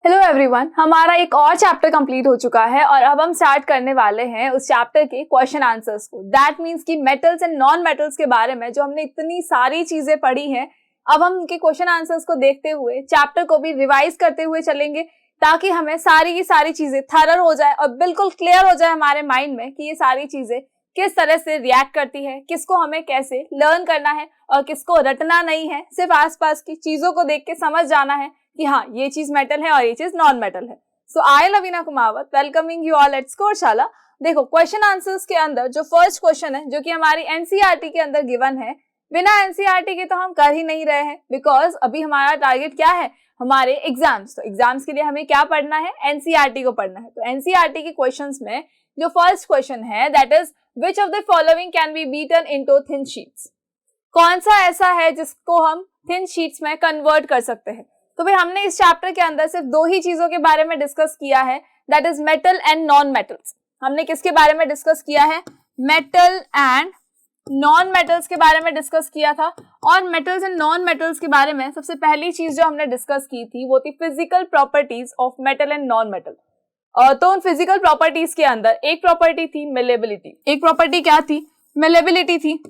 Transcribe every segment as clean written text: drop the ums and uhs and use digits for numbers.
Hello everyone, हमारा एक और चैप्टर कंप्लीट हो चुका है और अब हम स्टार्ट करने वाले हैं उस चैप्टर के क्वेश्चन आंसर्स को। दैट मींस कि मेटल्स एंड नॉन मेटल्स के बारे में जो हमने इतनी सारी चीजें पढ़ी हैं, अब हम उनके क्वेश्चन आंसर्स को देखते हुए चैप्टर को भी रिवाइज करते हुए चलेंगे ताकि हमें सारी की सारी चीजें थरर हो जाए और बिल्कुल क्लियर हो जाए हमारे माइंड में कि ये सारी चीजें किस तरह से रिएक्ट करती है, किसको हमें कैसे लर्न करना है और किसको रटना नहीं है। सिर्फ आसपास की चीजों को देख के समझ जाना है कि हाँ, ये चीज मेटल है और ये चीज नॉन मेटल है। So I Lavina Kumawat welcoming you all at Scoreshala. देखो, क्वेश्चन आंसर्स के अंदर जो फर्स्ट क्वेश्चन है जो कि हमारी एनसीईआरटी के अंदर गिवन है, बिना एनसीईआरटी के तो हम कर ही नहीं रहे हैं बिकॉज अभी हमारा टारगेट क्या है, हमारे एग्जाम्स। तो एग्जाम्स के लिए हमें क्या पढ़ना है, एनसीईआरटी को पढ़ना है। तो एनसीईआरटी के क्वेश्चंस में जो फर्स्ट क्वेश्चन है that is which of the following can be beaten into thin sheets. कौन सा ऐसा है जिसको हम थिन शीट्स में कन्वर्ट कर सकते हैं। तो भाई हमने इस चैप्टर के अंदर सिर्फ दो ही चीजों के बारे में डिस्कस किया है, that is metal and non metals. हमने किसके बारे में डिस्कस किया है, मेटल एंड नॉन मेटल्स के बारे में डिस्कस किया था। और मेटल्स एंड नॉन मेटल्स के बारे में सबसे पहली चीज जो हमने डिस्कस की थी वो थी physical properties of metal and non metal. तो उन फिजिकल प्रॉपर्टीज के अंदर एक प्रॉपर्टी थी मेलेबिलिटी। एक प्रॉपर्टी क्या थी, मेलेबिलिटी थी।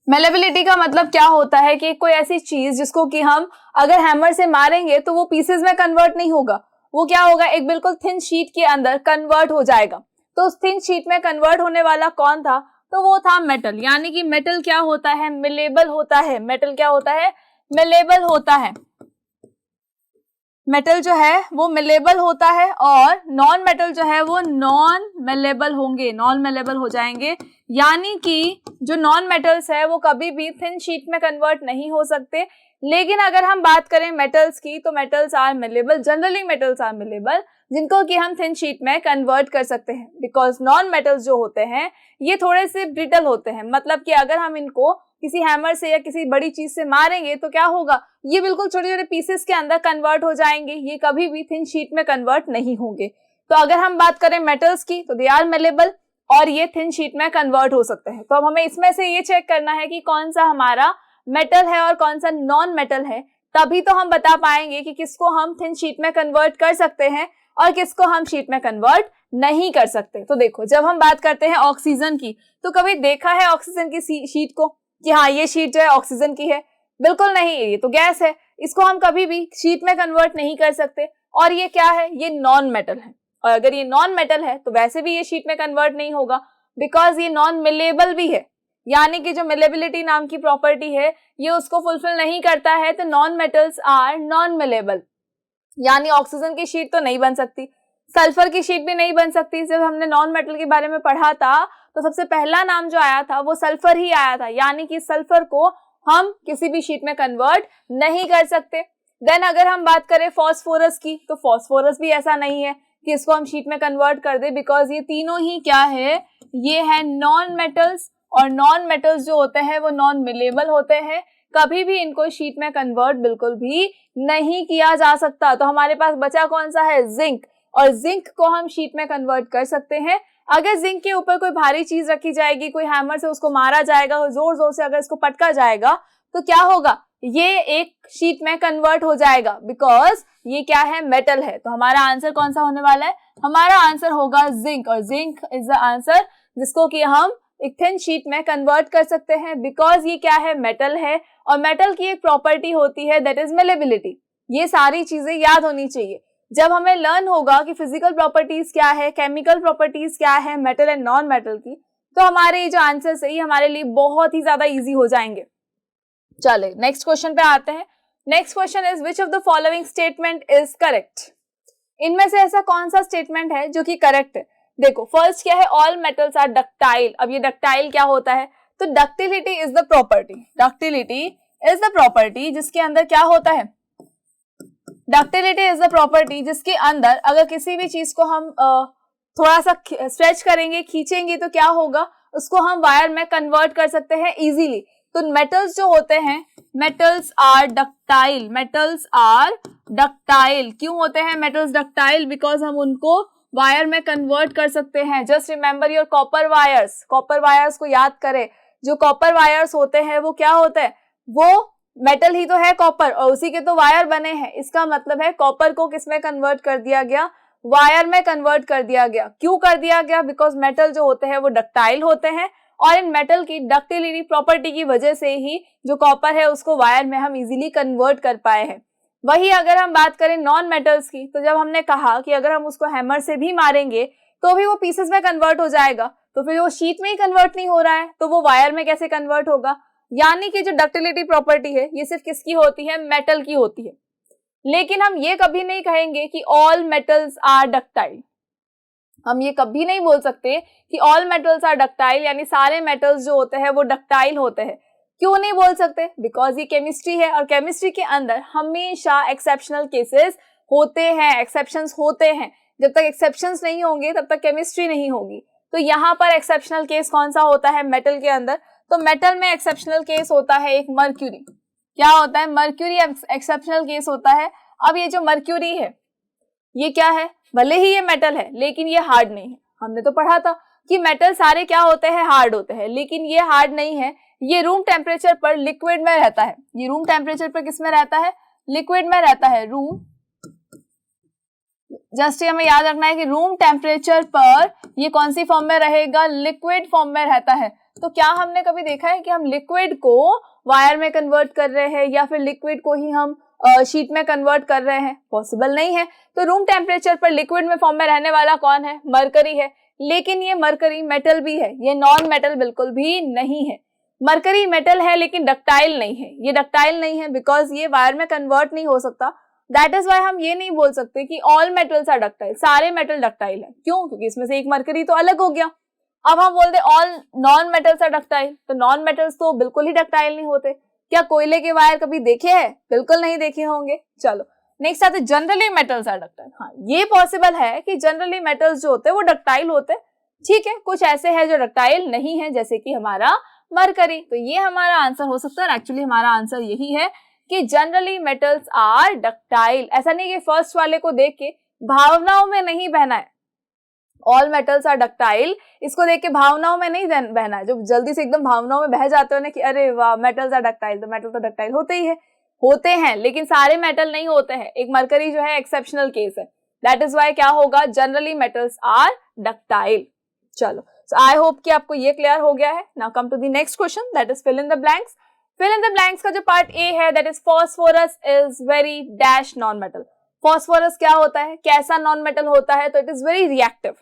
मेलेबिलिटी का मतलब क्या होता है कि कोई ऐसी चीज जिसको कि हम अगर हैमर से मारेंगे तो वो पीसेस में कन्वर्ट नहीं होगा, वो क्या होगा, एक बिल्कुल थिन शीट के अंदर कन्वर्ट हो जाएगा। तो उस थिन शीट में कन्वर्ट होने वाला कौन था, तो वो था मेटल। यानी कि मेटल क्या होता है, मिलेबल होता है। मेटल क्या होता है, मिलेबल होता है। मेटल जो है वो मिलेबल होता है और नॉन मेटल जो है वो नॉन मेलेबल होंगे, नॉन मेलेबल हो जाएंगे। यानी कि जो नॉन मेटल्स है वो कभी भी थिन शीट में कन्वर्ट नहीं हो सकते। लेकिन अगर हम बात करें मेटल्स की तो metals are malleable, generally metals are malleable, जिनको कि हम थिन शीट में कन्वर्ट कर सकते हैं। बिकॉज नॉन मेटल्स जो होते हैं ये थोड़े से ब्रिटल होते हैं, मतलब कि अगर हम इनको किसी हैमर से या किसी बड़ी चीज से मारेंगे तो क्या होगा, ये बिल्कुल छोटे छोटे पीसेस के अंदर कन्वर्ट हो जाएंगे, ये कभी भी थिन शीट में कन्वर्ट नहीं होंगे। तो अगर हम बात करें मेटल्स की तो दे आर मेलेबल और ये थिन शीट में कन्वर्ट हो सकते हैं। तो अब हमें इसमें से ये चेक करना है कि कौन सा हमारा मेटल है और कौन सा नॉन मेटल है, तभी तो हम बता पाएंगे कि किसको हम थिन शीट में कन्वर्ट कर सकते हैं और किसको हम शीट में कन्वर्ट नहीं कर सकते। तो देखो, जब हम बात करते हैं ऑक्सीजन की तो कभी देखा है ऑक्सीजन की शीट को कि हाँ ये शीट जो है ऑक्सीजन की है, बिल्कुल नहीं, ये तो गैस है, इसको हम कभी भी शीट में कन्वर्ट नहीं कर सकते। और ये क्या है, ये नॉन मेटल है। और अगर ये नॉन मेटल है तो वैसे भी ये शीट में कन्वर्ट नहीं होगा बिकॉज ये नॉन मिलेबल भी है। यानी कि जो मिलेबिलिटी नाम की प्रॉपर्टी है ये उसको फुलफिल नहीं करता है। तो नॉन मेटल्स आर नॉन मिलेबल, यानी ऑक्सीजन की शीट तो नहीं बन सकती, सल्फर की शीट भी नहीं बन सकती। जब हमने नॉन मेटल के बारे में पढ़ा था तो सबसे पहला नाम जो आया था वो सल्फर ही आया था, यानी कि सल्फर को हम किसी भी शीट में कन्वर्ट नहीं कर सकते। देन अगर हम बात करें फास्फोरस की तो फास्फोरस भी ऐसा नहीं है कि इसको हम शीट में कन्वर्ट कर दे, बिकॉज ये तीनों ही क्या है, ये है नॉन मेटल्स। और नॉन मेटल्स जो होते हैं वो नॉन मिलेबल होते हैं, कभी भी इनको शीट में कन्वर्ट बिल्कुल भी नहीं किया जा सकता। तो हमारे पास बचा कौन सा है, जिंक। और जिंक को हम शीट में कन्वर्ट कर सकते हैं। अगर जिंक के ऊपर कोई भारी चीज रखी जाएगी, कोई हैमर से उसको मारा जाएगा और जोर जोर से अगर इसको पटका जाएगा तो क्या होगा, ये एक शीट में कन्वर्ट हो जाएगा बिकॉज ये क्या है, मेटल है। तो हमारा आंसर कौन सा होने वाला है, हमारा आंसर होगा जिंक। और जिंक इज द आंसर जिसको कि हम एक थिन शीट में कन्वर्ट कर सकते हैं बिकॉज ये क्या है, मेटल है। और मेटल की एक प्रॉपर्टी होती है दैट इज मेलेबिलिटी। ये सारी चीजें याद होनी चाहिए। जब हमें लर्न होगा कि फिजिकल प्रॉपर्टीज क्या है, केमिकल प्रॉपर्टीज क्या है मेटल एंड नॉन मेटल की, तो हमारे ये जो आंसर्स है ये हमारे लिए बहुत ही ज्यादा इजी हो जाएंगे। चले नेक्स्ट क्वेश्चन पे आते हैं। Next question is which of the following statement is correct. इनमें से ऐसा कौन सा स्टेटमेंट है जो कि करेक्ट है। देखो, फर्स्ट क्या है, ऑल मेटल्स आर डक्टाइल। अब ये डक्टाइल क्या होता है, तो ductility is the property. Ductility is the property जिसके अंदर क्या होता है, डक्टिलिटी इज द प्रॉपर्टी जिसके अंदर अगर किसी भी चीज को हम थोड़ा सा स्ट्रेच करेंगे, खींचेंगे तो क्या होगा, उसको हम वायर में कन्वर्ट कर सकते हैं इजीली। तो मेटल्स जो होते हैं, metals are ductile. Metals are ductile क्यों होते हैं मेटल्स डक्टाइल, बिकॉज हम उनको वायर में कन्वर्ट कर सकते हैं। Just remember your copper wires. Copper wires को याद करें, जो कॉपर वायर्स होते हैं वो क्या होते हैं, वो मेटल ही तो है कॉपर और उसी के तो वायर बने हैं। इसका मतलब है कॉपर को किस में कन्वर्ट कर दिया गया, वायर में कन्वर्ट कर दिया गया। क्यों कर दिया गया? बिकॉज मेटल जो होते हैं वो डक्टाइल होते हैं और इन मेटल की डक्टिलिटी प्रॉपर्टी की वजह से ही जो कॉपर है उसको वायर में हम इजीली कन्वर्ट कर पाए हैं। वही अगर हम बात करें नॉन मेटल्स की, तो जब हमने कहा कि अगर हम उसको हैमर से भी मारेंगे तो भी वो पीसेस में कन्वर्ट हो जाएगा, तो फिर वो शीट में ही कन्वर्ट नहीं हो रहा है तो वो वायर में कैसे कन्वर्ट होगा? यानी कि जो डक्टिलिटी प्रॉपर्टी है ये सिर्फ किसकी होती है? मेटल की होती है। लेकिन हम ये कभी नहीं कहेंगे कि ऑल मेटल्स आर डक्टाइल। हम ये कभी नहीं बोल सकते कि ऑल मेटल्स आर डक्टाइल, यानी सारे मेटल्स जो होते हैं वो डक्टाइल होते हैं। क्यों नहीं बोल सकते? बिकॉज ये केमिस्ट्री है और केमिस्ट्री के अंदर हमेशा एक्सेप्शनल केसेस होते हैं, एक्सेप्शंस होते हैं। जब तक एक्सेप्शंस नहीं होंगे तब तक केमिस्ट्री नहीं होगी। तो यहाँ पर एक्सेप्शनल केस कौन सा होता है मेटल के अंदर? तो मेटल में एक्सेप्शनल केस होता है एक मर्क्यूरी। क्या होता है? मर्क्यूरी एक्सेप्शनल केस होता है। अब ये जो मर्क्यूरी है ये क्या है? भले ही ये मेटल है लेकिन ये हार्ड नहीं है। हमने तो पढ़ा था कि मेटल सारे क्या होते हैं? हार्ड होते हैं, लेकिन ये हार्ड नहीं है। ये रूम टेम्परेचर पर लिक्विड में रहता है। ये रूम टेम्परेचर पर किस में रहता है? लिक्विड में रहता है। रूम, जस्ट ये हमें याद रखना है कि रूम टेम्परेचर पर ये कौन सी फॉर्म में रहेगा? लिक्विड फॉर्म में रहता है। तो क्या हमने कभी देखा है कि हम लिक्विड को वायर में कन्वर्ट कर रहे हैं या फिर लिक्विड को ही हम शीट में कन्वर्ट कर रहे हैं? पॉसिबल नहीं है। तो रूम टेम्परेचर पर लिक्विड में फॉर्म में रहने वाला कौन है? मरकरी है। लेकिन ये मरकरी मेटल भी है, ये नॉन मेटल बिल्कुल भी नहीं है। मरकरी मेटल है लेकिन डक्टाइल नहीं है। ये डक्टाइल नहीं है बिकॉज ये वायर में कन्वर्ट नहीं हो सकता। दैट इज वाई हम ये नहीं बोल सकते कि ऑल मेटल्स आर डक्टाइल, सारे मेटल डक्टाइल है। क्यों? क्योंकि इसमें से एक मरकरी तो अलग हो गया। अब हम बोलते all non metals are ductile, तो नॉन मेटल्स तो बिल्कुल ही डक्टाइल नहीं होते। क्या कोयले के वायर कभी देखे हैं? बिल्कुल नहीं देखे होंगे। चलो नेक्स्ट आते जनरली मेटल्स आर डक्टाइल। हाँ, ये पॉसिबल है कि जनरली मेटल्स जो होते हैं वो डक्टाइल होते हैं। ठीक है, कुछ ऐसे हैं जो डक्टाइल नहीं है, जैसे कि हमारा मरकरी। तो ये हमारा आंसर हो सकता है। एक्चुअली हमारा आंसर यही है कि जनरली मेटल्स आर डक्टाइल। ऐसा नहीं कि फर्स्ट वाले को देख के भावनाओं में नहीं बहना है। ऑल मेटल्स आर डक्टाइल, इसको देख के भावनाओं में नहीं बहना है। जो जल्दी से एकदम भावनाओं में बह जाते हो ना कि अरे वाह मेटल्स आर डक्टाइल, तो मेटल तो डक्टाइल होते ही है, होते हैं, लेकिन सारे मेटल नहीं होते हैं। एक मरकरी जो है एक्सेप्शनल केस है। दैट इज वाई क्या होगा? Generally metals are ductile. चलो, सो आई होप कि आपको ये क्लियर हो गया है। Now come to the next question, that is fill in the blanks. Fill in the blanks का जो पार्ट ए है that is phosphorus is very dash non metal. Phosphorus क्या होता है? कैसा नॉन मेटल होता है? तो it is very reactive.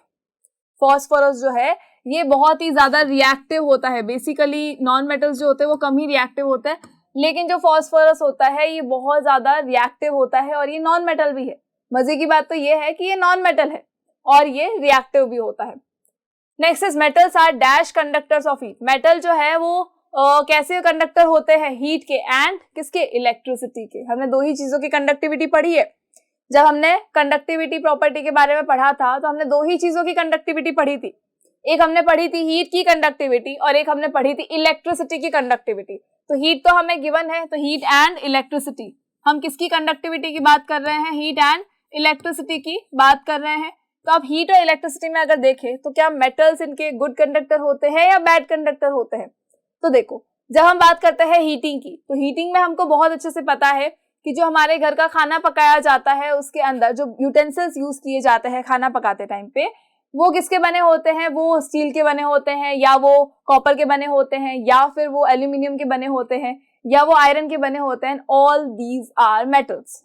Phosphorus जो है ये बहुत ही ज्यादा रिएक्टिव होता है। बेसिकली नॉन मेटल्स जो होते हैं वो कम ही रिएक्टिव होते हैं, लेकिन जो फॉस्फोरस होता है ये बहुत ज्यादा रिएक्टिव होता है और ये नॉन मेटल भी है। मजे की बात तो ये है कि ये नॉन मेटल है और ये रिएक्टिव भी होता है। Next is metals are dash conductors of heat. Metal जो है वो कैसे कंडक्टर होते हैं? हीट के एंड किसके? इलेक्ट्रिसिटी के। हमने दो ही चीजों की कंडक्टिविटी पढ़ी है। जब हमने कंडक्टिविटी प्रॉपर्टी के बारे में पढ़ा था तो हमने दो ही चीजों की कंडक्टिविटी पढ़ी थी। एक हमने पढ़ी थी हीट की कंडक्टिविटी और एक हमने पढ़ी थी इलेक्ट्रिसिटी की कंडक्टिविटी। तो हीट तो हमें गिवन है, तो हीट एंड इलेक्ट्रिसिटी। हम किसकी कंडक्टिविटी की बात कर रहे हैं? हीट एंड इलेक्ट्रिसिटी की बात कर रहे हैं। तो अब हीट और इलेक्ट्रिसिटी में अगर देखें तो क्या मेटल्स इनके गुड कंडक्टर होते हैं या बैड कंडक्टर होते हैं? तो देखो, जब हम बात करते हैं हीटिंग की, तो हीटिंग में हमको बहुत अच्छे से पता है कि जो हमारे घर का खाना पकाया जाता है उसके अंदर जो यूटेंसिल्स यूज किए जाते हैं खाना पकाते टाइम पे, वो किसके बने होते हैं? वो स्टील के बने होते हैं या वो कॉपर के बने होते हैं या फिर वो एल्यूमिनियम के बने होते हैं या वो आयरन के बने होते हैं। All these are metals.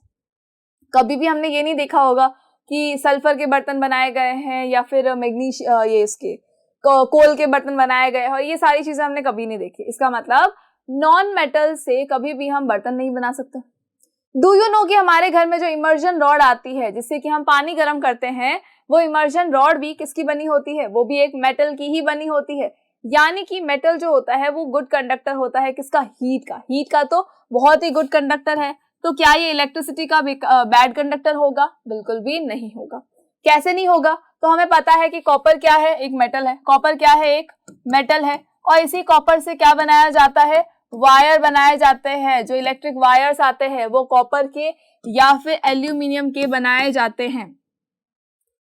कभी भी हमने ये नहीं देखा होगा कि सल्फर के बर्तन बनाए गए हैं या फिर ये इसके कोल के बर्तन बनाए गए हैं। ये सारी चीजें हमने कभी नहीं देखी। इसका मतलब नॉन मेटल से कभी भी हम बर्तन नहीं बना सकते। डू यू नो कि हमारे घर में जो इमर्जन रॉड आती है जिससे कि हम पानी गर्म करते हैं, वो इमर्जन रॉड भी किसकी बनी होती है? वो भी एक मेटल की ही बनी होती है। यानी कि मेटल जो होता है वो गुड कंडक्टर होता है किसका? हीट का। हीट का तो बहुत ही गुड कंडक्टर है। तो क्या ये इलेक्ट्रिसिटी का बैड कंडक्टर होगा? बिल्कुल भी नहीं होगा। कैसे नहीं होगा? तो हमें पता है कि कॉपर क्या है? एक मेटल है। कॉपर क्या है? एक मेटल है। और इसी कॉपर से क्या बनाया जाता है? वायर बनाए जाते हैं। जो इलेक्ट्रिक वायर्स आते हैं वो कॉपर के या फिर एल्यूमिनियम के बनाए जाते हैं।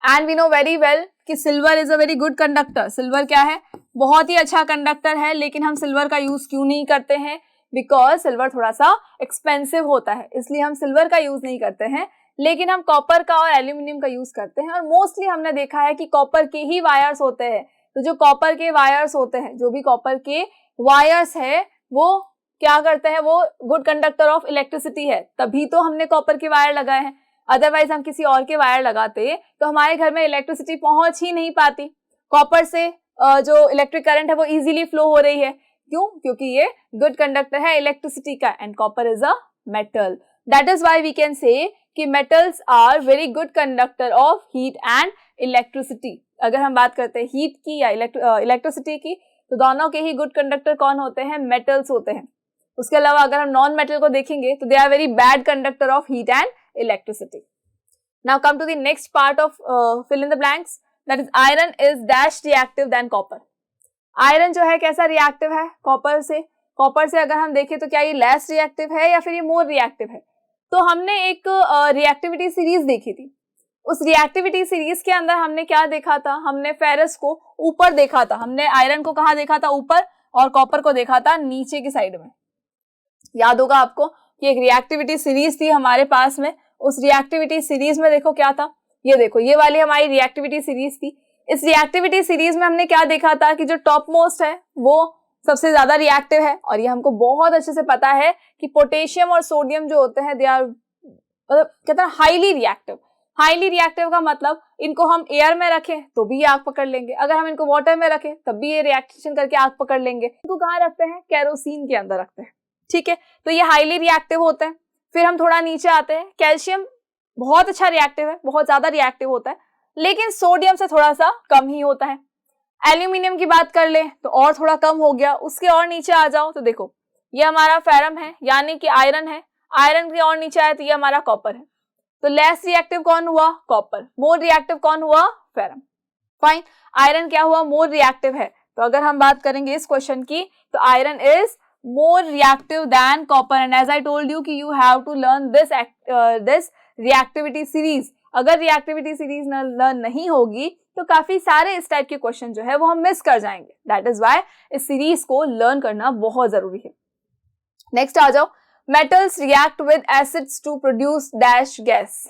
And we know very well कि silver is a very good conductor. Silver क्या है? बहुत ही अच्छा कंडक्टर है। लेकिन हम सिल्वर का यूज क्यों नहीं करते हैं? बिकॉज सिल्वर थोड़ा सा एक्सपेंसिव होता है, इसलिए हम सिल्वर का यूज नहीं करते हैं, लेकिन हम कॉपर का और एल्यूमिनियम का यूज करते हैं। और मोस्टली हमने देखा है कि कॉपर के ही वायर्स होते हैं। तो जो कॉपर के वायर्स होते हैं, जो भी कॉपर के वायर्स है, वो क्या करते हैं, वो गुड कंडक्टर ऑफ इलेक्ट्रिसिटी है, तभी तो हमने कॉपर के वायर लगाए हैं। अदरवाइज हम किसी और के वायर लगाते तो हमारे घर में इलेक्ट्रिसिटी पहुंच ही नहीं पाती। कॉपर से जो इलेक्ट्रिक करंट है वो इजीली फ्लो हो रही है। क्यों? क्योंकि ये गुड कंडक्टर है इलेक्ट्रिसिटी का, and copper is a metal. That is why we can say कि metals are very good conductor of heat and electricity. अगर हम बात करते हैं हीट की या इलेक्ट्रिसिटी की, तो दोनों के ही गुड कंडक्टर कौन होते हैं? मेटल्स होते हैं। उसके अलावा अगर हम नॉन मेटल को देखेंगे तो they are very bad conductor of heat and electricity. Now come to the next part of fill in the blanks, that is iron is dash reactive then copper. Iron जो है कैसा reactive है copper से? Copper से अगर हम देखें तो क्या ये लेस रिएक्टिव है या फिर ये मोर रिएक्टिव है? तो हमने एक रिएक्टिविटी सीरीज देखी थी। उस रिएक्टिविटी सीरीज के अंदर हमने क्या देखा था? हमने फेरस को ऊपर देखा था, हमने आयरन को कहाँ देखा था? ऊपर, और कॉपर को देखा था नीचे की साइड में। याद होगा आपको कि एक रिएक्टिविटी सीरीज थी हमारे पास में। उस रिएक्टिविटी सीरीज में देखो क्या था, ये देखो, ये वाली हमारी रिएक्टिविटी सीरीज थी। इस रिएक्टिविटी सीरीज में हमने क्या देखा था कि जो टॉप मोस्ट है वो सबसे ज्यादा रिएक्टिव है। और ये हमको बहुत अच्छे से पता है कि पोटेशियम और सोडियम जो होते हैं दे आर कहते हैं हाईली रिएक्टिव। हाईली रिएक्टिव का मतलब इनको हम एयर में रखें तो भी ये आग पकड़ लेंगे, अगर हम इनको वाटर में रखें तब भी ये रिएक्शन करके आग पकड़ लेंगे। इनको कहाँ रखते हैं? केरोसिन के अंदर रखते हैं, ठीक है। तो ये हाईली रिएक्टिव होते हैं। फिर हम थोड़ा नीचे आते हैं, कैल्शियम बहुत अच्छा रिएक्टिव है, बहुत ज्यादा रिएक्टिव होता है, लेकिन सोडियम से थोड़ा सा कम ही होता है। एल्यूमिनियम की बात कर ले तो और थोड़ा कम हो गया। उसके और नीचे आ जाओ तो देखो ये हमारा फेरम है, यानी कि आयरन है। आयरन के और नीचे आए तो ये हमारा कॉपर है। तो लेस रिएक्टिव कौन हुआ? कॉपर। मोर रिएक्टिव कौन हुआ? फेरम। फाइन, आयरन क्या हुआ? मोर रिएक्टिव है। तो अगर हम बात करेंगे इस क्वेश्चन की तो iron is more reactive than copper, and as I told you कि you have to learn this reactivity series। अगर reactivity series learn नहीं होगी तो काफी सारे इस टाइप के क्वेश्चन जो है वो हम मिस कर जाएंगे। That is why इस सीरीज को लर्न करना बहुत जरूरी है। नेक्स्ट आ जाओ, metals react with acids to produce dash gas।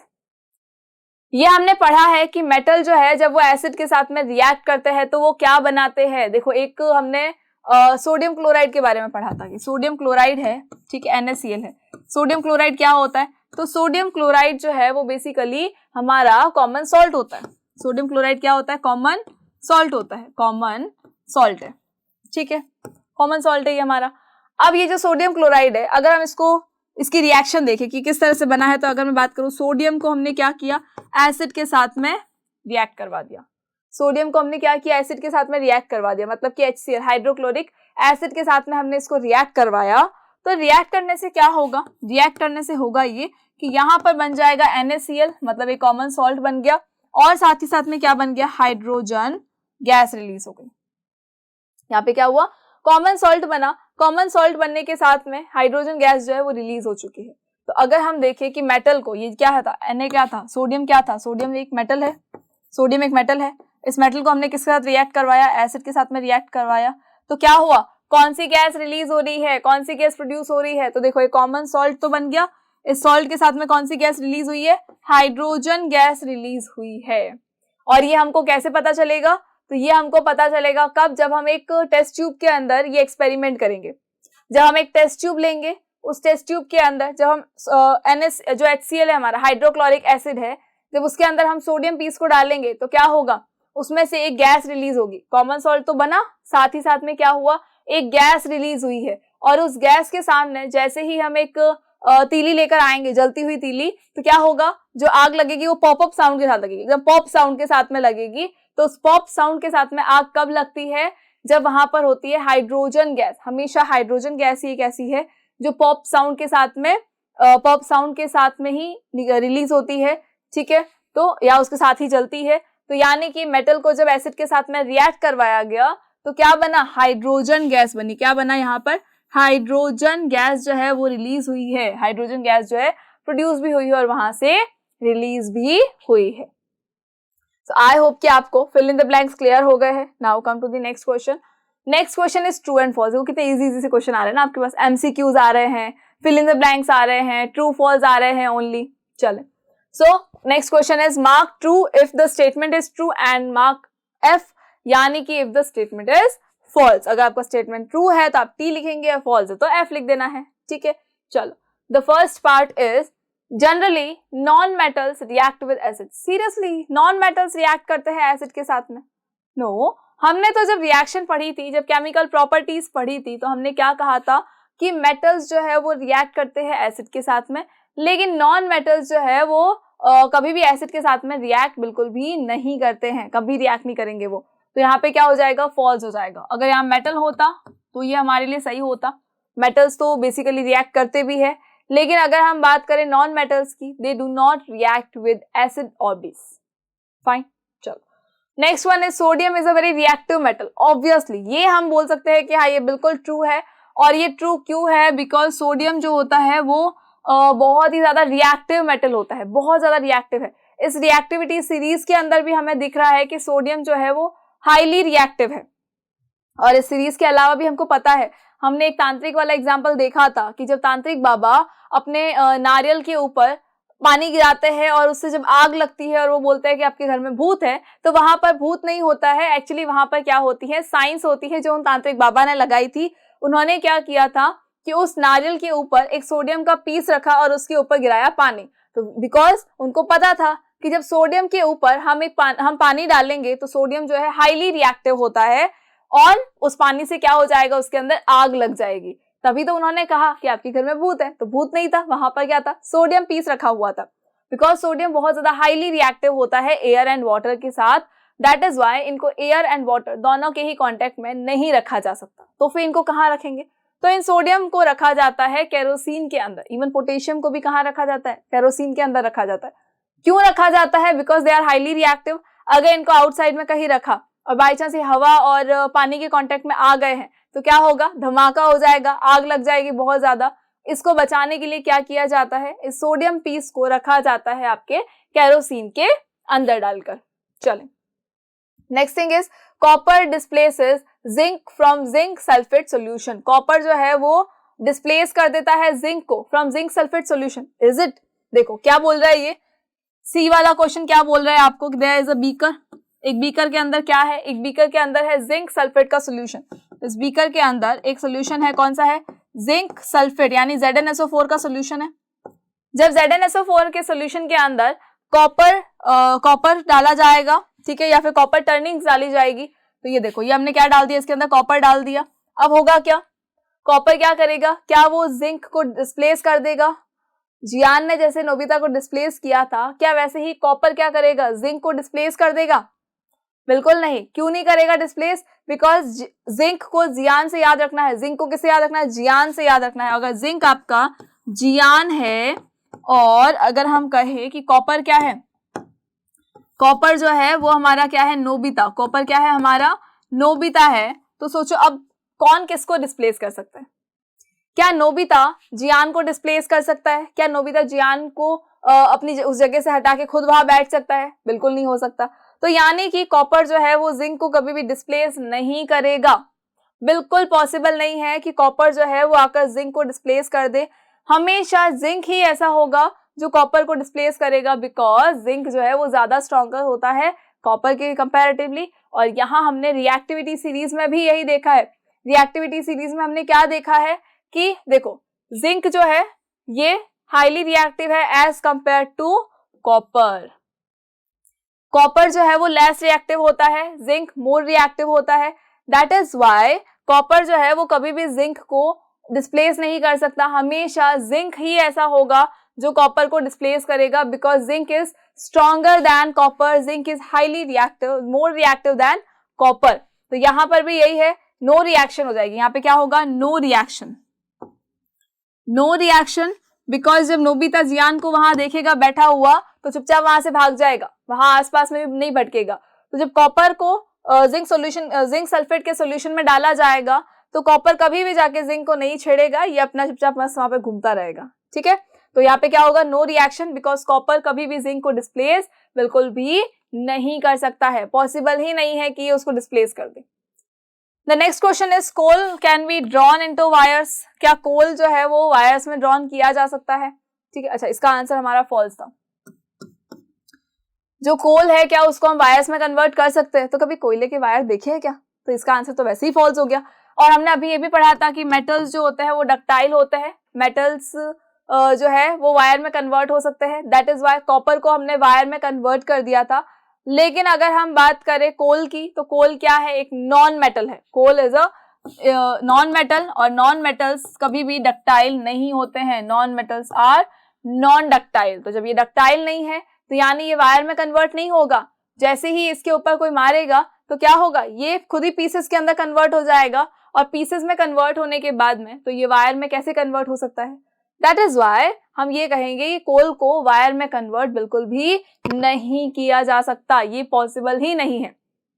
ये हमने पढ़ा है कि मेटल जो है जब वो एसिड के साथ में रिएक्ट करते हैं तो वो क्या बनाते हैं। देखो, एक हमने सोडियम क्लोराइड के बारे में पढ़ा था कि सोडियम क्लोराइड है, ठीक है, NaCl है। सोडियम क्लोराइड क्या होता है? तो सोडियम क्लोराइड जो है वो बेसिकली हमारा कॉमन सॉल्ट होता है। सोडियम क्लोराइड क्या होता है? कॉमन सॉल्ट होता है, कॉमन सॉल्ट है, ठीक है, कॉमन सॉल्ट है ये हमारा। अब ये जो सोडियम क्लोराइड है, अगर हम इसकी रिएक्शन देखें कि किस तरह से बना है, तो अगर मैं बात करूं, सोडियम को हमने क्या किया? एसिड के साथ में रिएक्ट करवा दिया। सोडियम को हमने क्या किया? एसिड के साथ में रिएक्ट करवा दिया, मतलब कि HCl हाइड्रोक्लोरिक एसिड के साथ में हमने इसको रिएक्ट करवाया। तो रिएक्ट करने से क्या होगा? रिएक्ट करने से होगा ये कि यहाँ पर बन जाएगा NaCl, मतलब एक कॉमन सॉल्ट बन गया, और साथ ही साथ में क्या बन गया? हाइड्रोजन गैस रिलीज हो गई। यहाँ पे क्या हुआ? कॉमन सॉल्ट बना। कॉमन सॉल्ट बनने के साथ में हाइड्रोजन गैस जो है वो रिलीज हो चुकी है। तो अगर हम देखें कि मेटल को, ये क्या था? Na क्या था? सोडियम क्या था? सोडियम एक मेटल है, सोडियम एक मेटल है। इस मेटल को हमने किसके साथ रिएक्ट करवाया? एसिड के साथ में रिएक्ट करवाया। तो क्या हुआ? कौन सी गैस रिलीज हो रही है? कौन सी गैस प्रोड्यूस हो रही है? तो देखो, एक कॉमन सॉल्ट तो बन गया। इस सॉल्ट के साथ में कौन सी गैस रिलीज हुई है? हाइड्रोजन गैस रिलीज हुई है। और ये हमको कैसे पता चलेगा? तो ये हमको पता चलेगा कब? जब हम एक टेस्ट ट्यूब के अंदर ये एक्सपेरिमेंट करेंगे। जब हम एक टेस्ट ट्यूब लेंगे, उस टेस्ट ट्यूब के अंदर जब हम जो HCl है हमारा, हाइड्रोक्लोरिक एसिड है, जब उसके अंदर हम सोडियम पीस को डालेंगे तो क्या होगा? उसमें से एक गैस रिलीज होगी। कॉमन सॉल्ट तो बना, साथ ही साथ में क्या हुआ? एक गैस रिलीज हुई है। और उस गैस के सामने जैसे ही हम एक तीली लेकर आएंगे, जलती हुई तीली, तो क्या होगा? जो आग लगेगी वो पॉपअप साउंड के साथ लगेगी, एकदम पॉप साउंड के साथ में लगेगी। तो उस पॉप साउंड के साथ में आग कब लगती है? जब वहां पर होती है हाइड्रोजन गैस। हमेशा हाइड्रोजन गैस ही एक ऐसी है जो पॉप साउंड के साथ में ही रिलीज होती है, ठीक है, तो या उसके साथ ही जलती है। तो यानी कि मेटल को जब एसिड के साथ में रिएक्ट करवाया गया तो क्या बना? हाइड्रोजन गैस बनी। क्या बना यहाँ पर? हाइड्रोजन गैस जो है वो रिलीज हुई है। हाइड्रोजन गैस जो है प्रोड्यूस भी हुई है और वहां से रिलीज भी हुई है। So I hope कि आपको fill in the blanks clear हो गए हैं। Now come to the next question. Next question is true and false. वो कितने इजी से क्वेश्चन आ रहे हैं ना आपके पास, एमसीक्यूज आ रहे हैं, फिल इन द ब्लैंक्स आ रहे हैं, ट्रू फॉल्स आ रहे हैं ओनली। चले, so next question is mark true if the statement is true and mark F, यानी कि if the statement is false. अगर आपका स्टेटमेंट ट्रू है तो आप टी लिखेंगे, फॉल्स है तो एफ लिख देना है, ठीक है। चलो, the first part is generally non metals react with acid. Seriously non metals react करते हैं एसिड के साथ में? नो, हमने तो जब रिएक्शन पढ़ी थी, जब केमिकल प्रॉपर्टीज पढ़ी थी, तो हमने क्या कहा था कि मेटल्स जो है वो रिएक्ट करते हैं एसिड के साथ में, लेकिन नॉन मेटल्स जो है वो कभी भी एसिड के साथ में रिएक्ट बिल्कुल भी नहीं करते हैं, कभी रिएक्ट नहीं करेंगे वो। तो यहाँ पे क्या हो जाएगा, फॉल्स हो जाएगा। अगर यहाँ मेटल होता तो ये हमारे लिए सही होता, मेटल्स तो बेसिकली रिएक्ट करते भी है, लेकिन अगर हम बात करें नॉन मेटल्स की, they do not react with acid और बेस। फाइन, चलो नेक्स्ट वन है sodium is a very reactive metal. Obviously ये हम बोल सकते हैं कि हाँ ये बिल्कुल ट्रू है, और ये ट्रू क्यों है, बिकॉज सोडियम जो होता है वो बहुत ही ज्यादा रिएक्टिव मेटल होता है, बहुत ज्यादा रिएक्टिव है। इस रिएक्टिविटी सीरीज के अंदर भी हमें दिख रहा है कि सोडियम जो है वो हाईली रिएक्टिव है। और इस सीरीज के अलावा भी हमको पता है, हमने एक तांत्रिक वाला एग्जाम्पल देखा था कि जब तांत्रिक बाबा अपने नारियल के ऊपर पानी गिराते हैं और उससे जब आग लगती है और वो बोलते हैं कि आपके घर में भूत है, तो वहां पर भूत नहीं होता है, एक्चुअली वहां पर क्या होती है, साइंस होती है जो उन तांत्रिक बाबा ने लगाई थी। उन्होंने क्या किया था कि उस नारियल के ऊपर एक सोडियम का पीस रखा और उसके ऊपर गिराया पानी। तो बिकॉज उनको पता था कि जब सोडियम के ऊपर हम पानी डालेंगे तो सोडियम जो है हाईली रिएक्टिव होता है और उस पानी से क्या हो जाएगा, उसके अंदर आग लग जाएगी। तभी तो उन्होंने कहा कि आपके घर में भूत है। तो भूत नहीं था, वहां पर क्या था, सोडियम पीस रखा हुआ था। बिकॉज सोडियम बहुत ज्यादा हाईली रिएक्टिव होता है एयर एंड वाटर के साथ, दैट इज वाई इनको एयर एंड वाटर दोनों के ही कॉन्टेक्ट में नहीं रखा जा सकता। तो फिर इनको कहाँ रखेंगे, तो इन सोडियम को रखा जाता है केरोसिन के अंदर। इवन पोटेशियम को भी कहाँ रखा जाता है, केरोसिन के अंदर रखा जाता है। क्यों रखा जाता है, because they are highly reactive. अगर इनको आउटसाइड में कहीं रखा और बाई चांस ये हवा और पानी के कांटेक्ट में आ गए हैं तो क्या होगा, धमाका हो जाएगा, आग लग जाएगी बहुत ज्यादा। इसको बचाने के लिए क्या किया जाता है, इस सोडियम पीस को रखा जाता है आपके केरोसिन के अंदर डालकर। चलें, next thing is copper displaces zinc from zinc sulphate solution. Copper जो है वो डिस्प्लेस कर देता है जिंक को from zinc sulphate solution. Is it? देखो क्या बोल रहा है ये सी वाला क्वेश्चन, क्या बोल रहा है आपको, देयर इज अ बीकर। एक बीकर के अंदर क्या है, एक बीकर के अंदर है जिंक सल्फेट का सोल्यूशन। इस बीकर के अंदर एक सोल्यूशन है, कौन सा है, जिंक सल्फेट यानी ZnSO4 का सोल्यूशन है। जब ZnSO4 के सोल्यूशन के अंदर कॉपर डाला जाएगा, ठीक है, या फिर कॉपर टर्निंग्स डाली जाएगी, तो ये देखो ये हमने क्या डाल दिया, इसके अंदर कॉपर डाल दिया। अब होगा क्या, कॉपर क्या करेगा, क्या वो जिंक को डिस्प्लेस कर देगा? जियान ने जैसे नोबिता को डिस्प्लेस किया था, क्या वैसे ही कॉपर क्या करेगा, जिंक को डिस्प्लेस कर देगा? बिल्कुल नहीं। क्यों नहीं करेगा डिस्प्लेस? बिकॉज जिंक को जियान से याद रखना है। जिंक को किससे याद रखना है, जियान से याद रखना है। अगर जिंक आपका जियान है और अगर हम कहें कि कॉपर क्या है, कॉपर जो है वो हमारा क्या है, नोबिता। कॉपर क्या है, हमारा नोबिता है। तो सोचो अब कौन किसको डिस्प्लेस कर सकता है? क्या नोबिता जियान को डिस्प्लेस कर सकता है? क्या नोबिता जियान को अपनी उस जगह से हटा के खुद वहां बैठ सकता है? बिल्कुल नहीं हो सकता। तो यानी कि कॉपर जो है वो जिंक को कभी भी डिस्प्लेस नहीं करेगा। बिल्कुल पॉसिबल नहीं है कि कॉपर जो है वो आकर जिंक को डिस्प्लेस कर दे। हमेशा जिंक ही ऐसा होगा जो कॉपर को डिस्प्लेस करेगा, बिकॉज जिंक जो है वो ज्यादा स्ट्रॉन्गर होता है कॉपर के कंपैरेटिवली। और यहाँ हमने रिएक्टिविटी सीरीज में भी यही देखा है। रिएक्टिविटी सीरीज में हमने क्या देखा है कि देखो जिंक जो है ये हाईली रिएक्टिव है as compare to copper. Copper जो है वो लेस रिएक्टिव होता है, जिंक मोर रिएक्टिव होता है। दैट इज व्हाई कॉपर जो है वो कभी भी जिंक को डिस्प्लेस नहीं कर सकता। हमेशा जिंक ही ऐसा होगा जो कॉपर को डिस्प्लेस करेगा, because zinc is stronger than copper, zinc is highly reactive, more reactive than copper. तो यहां पर भी यही है, नो रिएक्शन हो जाएगी। यहाँ पे क्या होगा, no reaction. No reaction because जब नोबिता जियान को वहां देखेगा बैठा हुआ तो चुपचाप वहां से भाग जाएगा, वहां आसपास में भी नहीं भटकेगा। तो जब कॉपर को जिंक सल्फेट के सोल्यूशन में डाला जाएगा तो कॉपर कभी भी जाके जिंक को नहीं छेड़ेगा, ये अपना चुपचाप मस्त वहां पे घूमता रहेगा। ठीक है, तो यहाँ पे क्या होगा, नो रिएक्शन, बिकॉज कॉपर कभी भी जिंक को डिस्प्लेस बिल्कुल भी नहीं कर सकता है। पॉसिबल ही नहीं है कि ये उसको डिस्प्लेस कर दे। The next question is coal can be drawn into wires, क्या कोल जो है वो वायर्स में ड्रॉन किया जा सकता है? ठीक है, अच्छा इसका आंसर हमारा फॉल्स था। जो कोल है क्या उसको हम वायर्स में कन्वर्ट कर सकते हैं? तो कभी कोयले के वायर देखे हैं क्या? तो इसका आंसर तो वैसे ही फॉल्स हो गया। और हमने अभी ये भी पढ़ा था कि मेटल्स जो होते हैं वो डक्टाइल होते हैं, मेटल्स जो है वो वायर में कन्वर्ट हो सकते हैं, दैट इज वाई कॉपर को हमने वायर में कन्वर्ट कर दिया था। लेकिन अगर हम बात करें कोल की, तो कोल क्या है? एक नॉन मेटल है। Coal is a non metal, और नॉन मेटल्स कभी भी डक्टाइल नहीं होते हैं। Non metals are non ductile. तो जब ये डक्टाइल नहीं है तो यानी ये वायर में कन्वर्ट नहीं होगा। जैसे ही इसके ऊपर कोई मारेगा तो क्या होगा? ये खुद ही पीसेस के अंदर कन्वर्ट हो जाएगा, और पीसेस में कन्वर्ट होने के बाद में तो ये वायर में कैसे कन्वर्ट हो सकता है? दैट इज वाई हम ये कहेंगे कि कोल को वायर में कन्वर्ट बिल्कुल भी नहीं किया जा सकता, ये पॉसिबल ही नहीं है।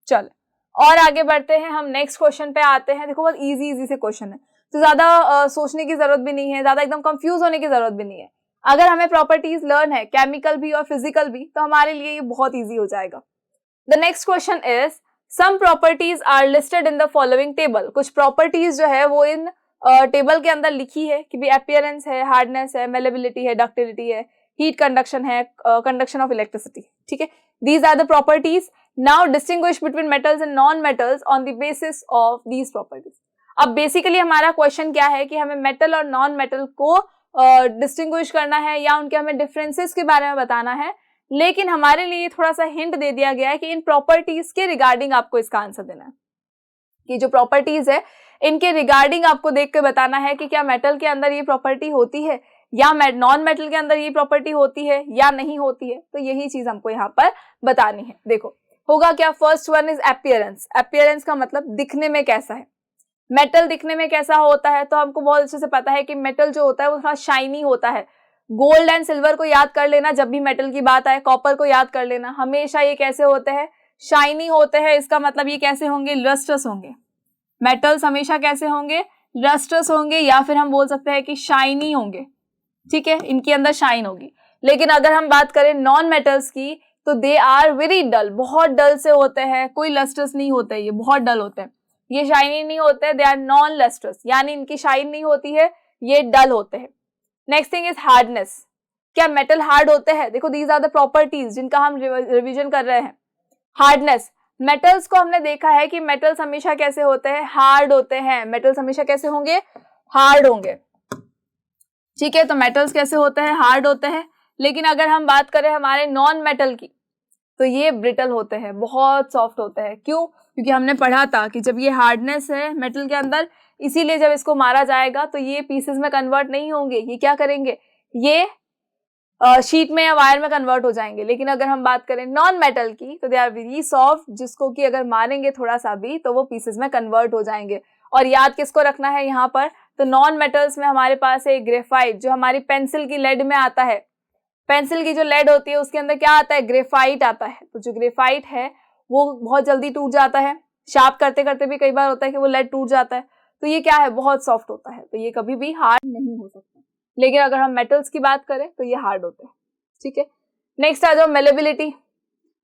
चलो और आगे बढ़ते हैं, हम नेक्स्ट क्वेश्चन पे आते हैं। देखो बहुत इजी से क्वेश्चन है, तो ज्यादा सोचने की जरूरत भी नहीं है, ज्यादा एकदम कंफ्यूज होने की जरूरत भी नहीं है। अगर हमें प्रॉपर्टीज लर्न है, केमिकल भी और फिजिकल भी, तो हमारे लिए ये बहुत इजी हो जाएगा। The next question is some properties are listed in the following table. कुछ प्रॉपर्टीज जो है वो इन टेबल के अंदर लिखी है कि भी अपीयरेंस है, हार्डनेस है, मेलेबिलिटी है, डक्टिलिटी है, हीट कंडक्शन है, कंडक्शन ऑफ इलेक्ट्रिसिटी। ठीक है, these are the properties. Now distinguish between metals and non metals on the basis of these properties. अब बेसिकली हमारा क्वेश्चन क्या है कि हमें मेटल और नॉन मेटल को डिस्टिंग्विश करना है या उनके हमें डिफरेंसेस के बारे में बताना है। लेकिन हमारे लिए थोड़ा सा हिंट दे दिया गया है कि इन प्रॉपर्टीज के रिगार्डिंग आपको इसका आंसर देना है, कि जो प्रॉपर्टीज है इनके रिगार्डिंग आपको देख के बताना है कि क्या मेटल के अंदर ये प्रॉपर्टी होती है या नॉन मेटल के अंदर ये प्रॉपर्टी होती है या नहीं होती है। तो यही चीज हमको यहाँ पर बतानी है। देखो होगा क्या, first one is appearance. Appearance का मतलब दिखने में कैसा है। मेटल दिखने में कैसा होता है? तो हमको बहुत अच्छे से पता है कि मेटल जो होता है वो थोड़ा शाइनी होता है। गोल्ड एंड सिल्वर को याद कर लेना जब भी मेटल की बात आए, कॉपर को याद कर लेना, हमेशा ये कैसे होते हैं? शाइनी होते हैं। इसका मतलब ये कैसे होंगे? लस्ट्रस होंगे। मेटल्स हमेशा कैसे होंगे? लस्ट्रस होंगे, या फिर हम बोल सकते हैं कि शाइनी होंगे। ठीक है, इनके अंदर शाइन होगी। लेकिन अगर हम बात करें नॉन मेटल्स की, तो दे आर वेरी डल, बहुत डल से होते हैं, कोई लस्ट्रस नहीं होते, ये बहुत डल होते हैं, ये शाइनी नहीं होते, दे आर नॉन लस्ट्रस, यानी इनकी शाइन नहीं होती है, ये डल होते हैं। Next thing is hardness. क्या मेटल हार्ड होते हैं? देखो दीज आर द प्रॉपर्टीज जिनका हम रिवीजन कर रहे हैं। हार्डनेस, मेटल्स को हमने देखा है कि मेटल्स हमेशा कैसे होते हैं? हार्ड होते हैं। मेटल्स हमेशा कैसे होंगे? हार्ड होंगे। ठीक है, तो मेटल्स कैसे होते हैं? हार्ड होते हैं। लेकिन अगर हम बात करें हमारे नॉन मेटल की, तो ये ब्रिटल होते हैं, बहुत सॉफ्ट होते हैं। क्यों? क्योंकि हमने पढ़ा था कि जब ये हार्डनेस है मेटल के अंदर, इसीलिए जब इसको मारा जाएगा तो ये पीसेस में कन्वर्ट नहीं होंगे, ये क्या करेंगे? ये शीट में या वायर में कन्वर्ट हो जाएंगे। लेकिन अगर हम बात करें नॉन मेटल की, तो दे आर वेरी सॉफ्ट, जिसको कि अगर मारेंगे थोड़ा सा भी तो वो पीसेस में कन्वर्ट हो जाएंगे। और याद किसको रखना है यहाँ पर? तो नॉन मेटल्स में हमारे पास है ग्रेफाइट, जो हमारी पेंसिल की लेड में आता है। पेंसिल की जो लेड होती है उसके अंदर क्या आता है? ग्रेफाइट आता है। तो जो ग्रेफाइट है वो बहुत जल्दी टूट जाता है, शार्प करते करते भी कई बार होता है कि वो लेड टूट जाता है। तो ये क्या है? बहुत सॉफ्ट होता है, तो ये कभी भी हार्ड नहीं हो सकता। लेकिन अगर हम मेटल्स की बात करें तो ये हार्ड होते हैं। ठीक है, नेक्स्ट आ जाओ मेलेबिलिटी।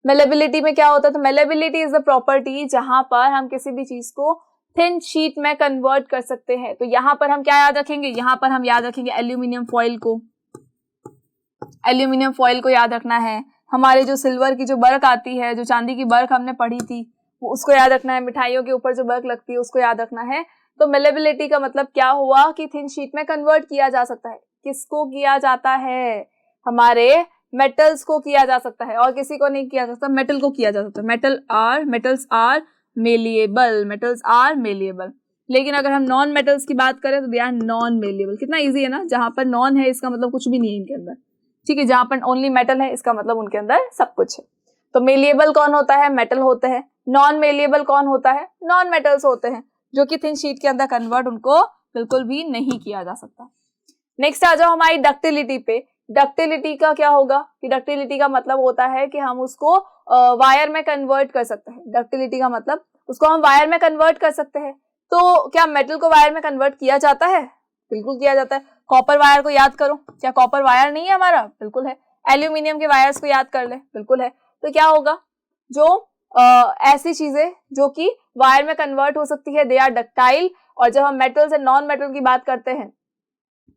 मेलेबिलिटी में क्या होता है? तो मेलेबिलिटी इज द प्रॉपर्टी जहां पर हम किसी भी चीज को थिन शीट में कन्वर्ट कर सकते हैं। तो यहाँ पर हम क्या याद रखेंगे? यहाँ पर हम याद रखेंगे एल्यूमिनियम फॉइल को। एल्यूमिनियम फॉइल को याद रखना है। हमारे जो सिल्वर की जो बर्क आती है, जो चांदी की बर्क हमने पढ़ी थी, वो उसको याद रखना है। मिठाइयों के ऊपर जो बर्क लगती है उसको याद रखना है। तो मेलेबिलिटी का मतलब क्या हुआ कि थिन शीट में कन्वर्ट किया जा सकता है। किसको किया जाता है? हमारे मेटल्स को किया जा सकता है, और किसी को नहीं किया जा सकता, मेटल को किया जा सकता है। Metals are malleable, metals are malleable. लेकिन अगर हम नॉन मेटल्स की बात करें तो दे आर नॉन मेलिएबल। कितना इजी है ना, जहां पर नॉन है इसका मतलब कुछ भी नहीं है इनके अंदर। ठीक है, जहां पर ओनली मेटल है इसका मतलब उनके अंदर सब कुछ है। तो मेलिएबल कौन होता है? मेटल होते हैं। नॉन मेलिएबल कौन होता है? नॉन मेटल्स होते हैं, जो कि थिन शीट के अंदर कन्वर्ट उनको बिल्कुल भी नहीं किया जा सकता। नेक्स्ट आ जाओ हमारी डक्टिलिटी पे। डक्टिलिटी का क्या होगा? कि डक्टिलिटी का मतलब होता है कि हम उसको वायर में कन्वर्ट कर सकते हैं। डक्टिलिटी का मतलब उसको हम वायर में कन्वर्ट कर सकते हैं। तो क्या मेटल को वायर में कन्वर्ट किया जाता है? बिल्कुल किया जाता है। कॉपर वायर को याद करो, क्या कॉपर वायर नहीं है हमारा? बिल्कुल है। एल्यूमिनियम के वायर्स को याद कर ले, बिल्कुल है। तो क्या होगा? जो ऐसी चीजें जो कि वायर में कन्वर्ट हो सकती है, दे आर डक्टाइल। और जब हम मेटल्स एंड नॉन मेटल की बात करते हैं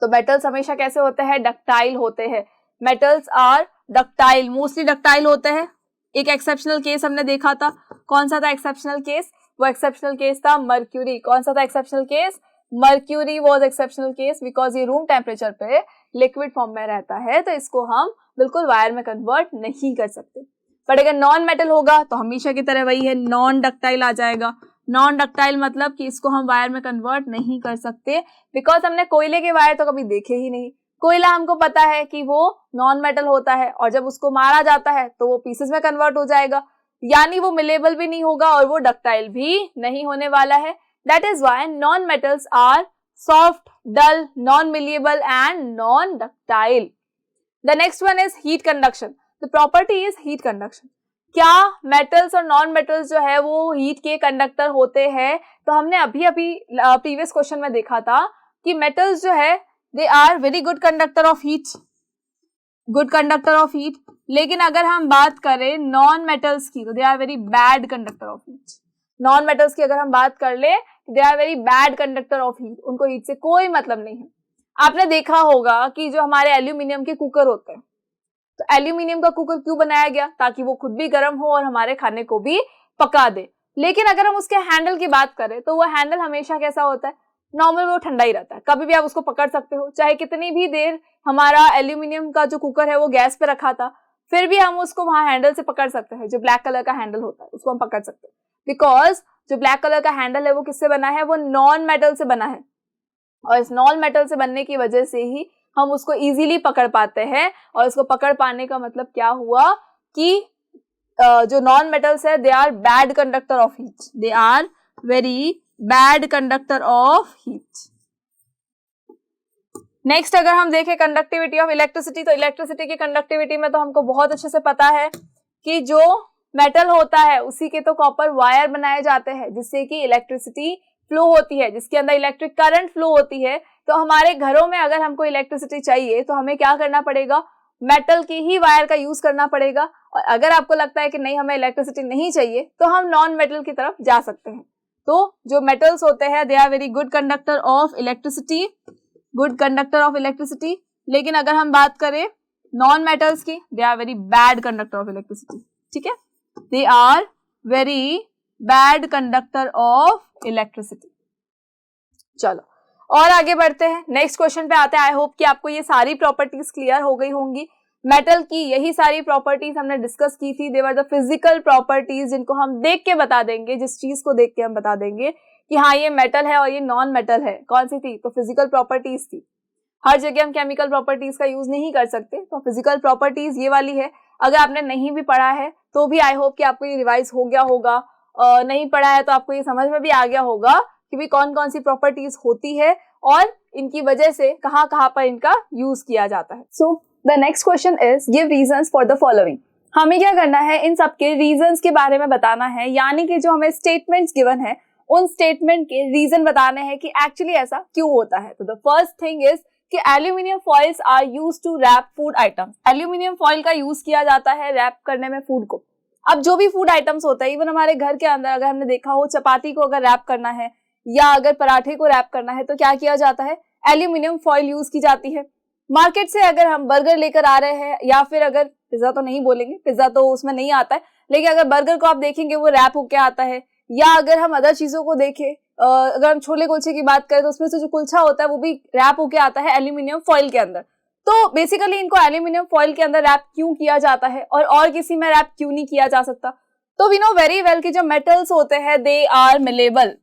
तो मेटल्स हमेशा कैसे होते हैं, डक्टाइल होते हैं। Metals are ductile, mostly ductile होते हैं। एक एक्सेप्शनल केस हमने देखा था, कौन सा था एक्सेप्शनल केस, वो एक्सेप्शनल केस था मर्क्यूरी। कौन सा था exceptional case, mercury was exceptional case because ये रूम टेम्परेचर पे लिक्विड फॉर्म में रहता है, तो इसको हम बिल्कुल वायर में कन्वर्ट नहीं कर सकते। बट अगर नॉन मेटल होगा तो हमेशा की तरह वही है, नॉन डक्टाइल आ जाएगा। नॉन डक्टाइल मतलब कि इसको हम वायर में कन्वर्ट नहीं कर सकते बिकॉज हमने कोयले के वायर तो कभी देखे ही नहीं। कोयला हमको पता है कि वो नॉन मेटल होता है और जब उसको मारा जाता है तो वो पीसेस में कन्वर्ट हो जाएगा, यानी वो मिलेबल भी नहीं होगा और वो डक्टाइल भी नहीं होने वाला है। That is why non metals are soft, dull, non malleable and non ductile. The next one is heat conduction. The property is heat conduction. क्या मेटल्स और नॉन मेटल्स जो है वो हीट के कंडक्टर होते हैं? तो हमने अभी प्रीवियस क्वेश्चन में देखा था कि मेटल्स जो है they are very good conductor of heat, good conductor of heat. लेकिन अगर हम बात करें नॉन मेटल्स की तो they are very bad conductor of heat. Non metals की अगर हम बात कर ले they are very bad conductor of heat, उनको हीट से कोई मतलब नहीं है। आपने देखा होगा कि जो हमारे एल्यूमिनियम के कुकर होते हैं, तो एल्यूमिनियम का कुकर क्यों बनाया गया, ताकि वो खुद भी गर्म हो और हमारे खाने को भी पका दे। लेकिन अगर हम उसके हैंडल की बात करें तो वो हैंडल हमेशा कैसा होता है, नॉर्मल वो ठंडा ही रहता है, कभी भी आप उसको पकड़ सकते हो। चाहे कितनी भी देर हमारा एल्यूमिनियम का जो कुकर है वो गैस पे रखा था, फिर भी हम उसको वहां हैंडल से पकड़ सकते हैं। जो ब्लैक कलर का हैंडल होता है उसको हम पकड़ सकते हैं बिकॉज जो ब्लैक कलर का हैंडल है वो किससे बना है, वो नॉन मेटल से बना है। और इस नॉन मेटल से बनने की वजह से ही हम उसको इजीली पकड़ पाते हैं। और उसको पकड़ पाने का मतलब क्या हुआ कि जो नॉन मेटल्स है they are bad conductor of heat, they are very bad conductor of heat. Next अगर हम देखें कंडक्टिविटी ऑफ इलेक्ट्रिसिटी, तो इलेक्ट्रिसिटी की कंडक्टिविटी में तो हमको बहुत अच्छे से पता है कि जो मेटल होता है उसी के तो कॉपर वायर बनाए जाते हैं जिससे कि इलेक्ट्रिसिटी फ्लो होती है, जिसके अंदर इलेक्ट्रिक करंट फ्लो होती है। तो हमारे घरों में अगर हमको इलेक्ट्रिसिटी चाहिए तो हमें क्या करना पड़ेगा, मेटल की ही वायर का यूज करना पड़ेगा। और अगर आपको लगता है कि नहीं हमें इलेक्ट्रिसिटी नहीं चाहिए तो हम नॉन मेटल की तरफ जा सकते हैं। तो जो मेटल्स होते हैं they are very good conductor of electricity, good conductor of electricity. लेकिन अगर हम बात करें नॉन मेटल्स की, they are very bad conductor of electricity. ठीक है, they are very bad conductor of electricity. चलो और आगे बढ़ते हैं, नेक्स्ट क्वेश्चन पे आते हैं। आई होप कि आपको ये सारी प्रॉपर्टीज क्लियर हो गई होंगी। मेटल की यही सारी प्रॉपर्टीज हमने डिस्कस की थी। दे वर द फिजिकल प्रॉपर्टीज जिनको हम देख के बता देंगे, जिस चीज को देख के हम बता देंगे कि हाँ ये मेटल है और ये नॉन मेटल है। कौन सी थी, तो फिजिकल प्रॉपर्टीज थी। हर जगह हम केमिकल प्रॉपर्टीज का यूज नहीं कर सकते, तो फिजिकल प्रॉपर्टीज ये वाली है। अगर आपने नहीं भी पढ़ा है तो भी आई होप कि आपको ये रिवाइज हो गया होगा। नहीं पढ़ा है तो आपको ये समझ में भी आ गया होगा कि भी कौन कौन सी प्रॉपर्टीज होती है और इनकी वजह से कहाँ कहाँ पर इनका यूज किया जाता है। So the next question is give reasons for the following. हमें क्या करना है, इन सबके रीजंस के बारे में बताना है, यानी कि जो हमें स्टेटमेंट्स गिवन है उन स्टेटमेंट के रीजन बताने हैं कि एक्चुअली ऐसा क्यों होता है। तो द फर्स्ट थिंग इज कि aluminium foils are used to wrap food items. Aluminium foil का यूज किया जाता है रैप करने में फूड को। अब जो भी फूड आइटम्स होता है, इवन हमारे घर के अंदर अगर हमने देखा हो चपाती को अगर रैप करना है या अगर पराठे को रैप करना है तो क्या किया जाता है, एल्यूमिनियम फॉइल यूज की जाती है। मार्केट से अगर हम बर्गर लेकर आ रहे हैं या फिर अगर पिज्जा तो नहीं बोलेंगे, पिज्जा तो उसमें नहीं आता है, लेकिन अगर बर्गर को आप देखेंगे वो रैप होके आता है। या अगर हम अदर चीजों को देखें, अगर हम छोले कुलचे की बात करें तो उसमें से जो कुलचा होता है वो भी रैप होके आता है एल्यूमिनियम फॉइल के अंदर। तो बेसिकली इनको एल्यूमिनियम फॉइल के अंदर रैप क्यों किया जाता है और किसी में रैप क्यों नहीं किया जा सकता। तो वी नो वेरी वेल कि जो मेटल्स होते हैं दे आर मेलेबल।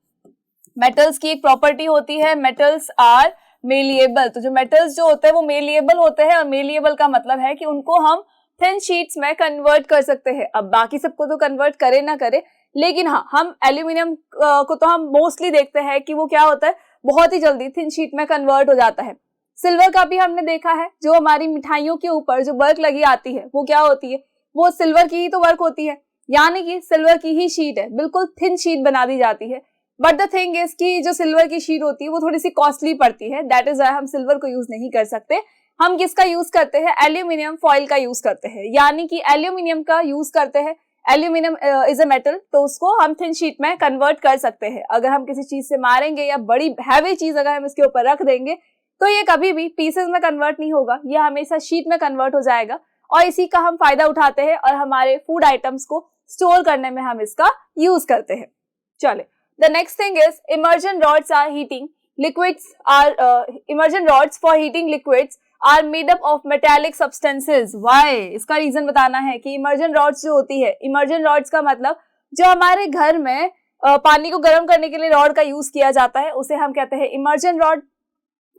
मेटल्स की एक प्रॉपर्टी होती है, मेटल्स आर मेलिएबल। तो जो मेटल्स जो होते हैं वो मेलिएबल होते हैं और मेलिएबल का मतलब है कि उनको हम थिन शीट्स में कन्वर्ट कर सकते हैं। अब बाकी सबको तो कन्वर्ट करे ना करे, लेकिन हाँ हम एल्यूमिनियम को तो हम मोस्टली देखते हैं कि वो क्या होता है, बहुत ही जल्दी थिन शीट में कन्वर्ट हो जाता है। सिल्वर का भी हमने देखा है, जो हमारी मिठाइयों के ऊपर जो वर्क लगी आती है वो क्या होती है, वो सिल्वर की ही तो वर्क होती है, यानी कि सिल्वर की ही शीट है, बिल्कुल थिन शीट बना दी जाती है। बट द थिंग इज कि जो सिल्वर की शीट होती है वो थोड़ी सी कॉस्टली पड़ती है, दैट इज व्हाई हम सिल्वर को यूज नहीं कर सकते। हम किसका यूज करते हैं, एल्यूमिनियम फॉइल का यूज करते हैं, यानी कि एल्यूमिनियम का यूज करते हैं। एल्यूमिनियम इज अ मेटल, तो उसको हम थिन शीट में कन्वर्ट कर सकते हैं। अगर हम किसी चीज से मारेंगे या बड़ी हैवी चीज अगर हम इसके ऊपर रख देंगे तो ये कभी भी पीसेस में कन्वर्ट नहीं होगा, ये हमेशा शीट में कन्वर्ट हो जाएगा और इसी का हम फायदा उठाते हैं और हमारे फूड आइटम्स को स्टोर करने में हम इसका यूज करते हैं। चले, the next thing is immersion rods are heating liquids are immersion rods for heating liquids are made up of metallic substances. Why? इसका रीजन बताना है कि इमर्जन रॉड्स जो होती है, इमर्जन रॉड्स का मतलब जो हमारे घर में पानी को गर्म करने के लिए रॉड का यूज किया जाता है उसे हम कहते हैं इमर्जन रॉड।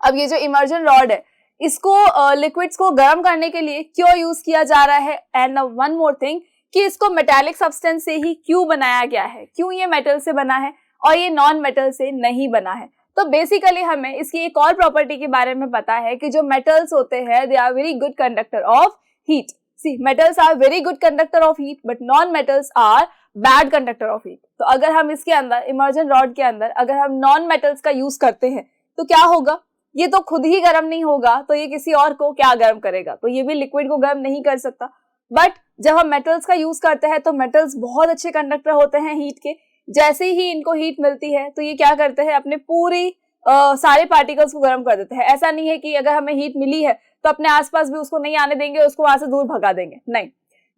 अब ये जो इमर्जन रॉड है इसको लिक्विड्स को गर्म करने के लिए क्यों यूज किया जा रहा है, एंड वन मोर थिंग कि इसको मेटालिक सब्सटेंस से ही क्यों बनाया गया है, क्यों ये मेटल से बना है और ये नॉन मेटल से नहीं बना है। तो बेसिकली हमें इसकी एक और प्रॉपर्टी के बारे में पता है कि जो मेटल्स होते हैं they are very good conductor of heat. See, metals are very good conductor of heat but non metals are bad conductor of heat. तो अगर हम इसके अंदर इमर्जन रॉड के अंदर अगर हम नॉन मेटल्स का यूज करते हैं तो क्या होगा, ये तो खुद ही गर्म नहीं होगा तो ये किसी और को क्या गर्म करेगा, तो ये भी लिक्विड को गर्म नहीं कर सकता। बट जब हम मेटल्स का यूज करते हैं तो मेटल्स बहुत अच्छे कंडक्टर होते हैं हीट के। जैसे ही इनको हीट मिलती है तो ये क्या करते हैं, अपने पूरी सारे पार्टिकल्स को गर्म कर देते हैं। ऐसा नहीं है कि अगर हमें हीट मिली है तो अपने आसपास भी उसको नहीं आने देंगे, उसको वहां से दूर भगा देंगे, नहीं।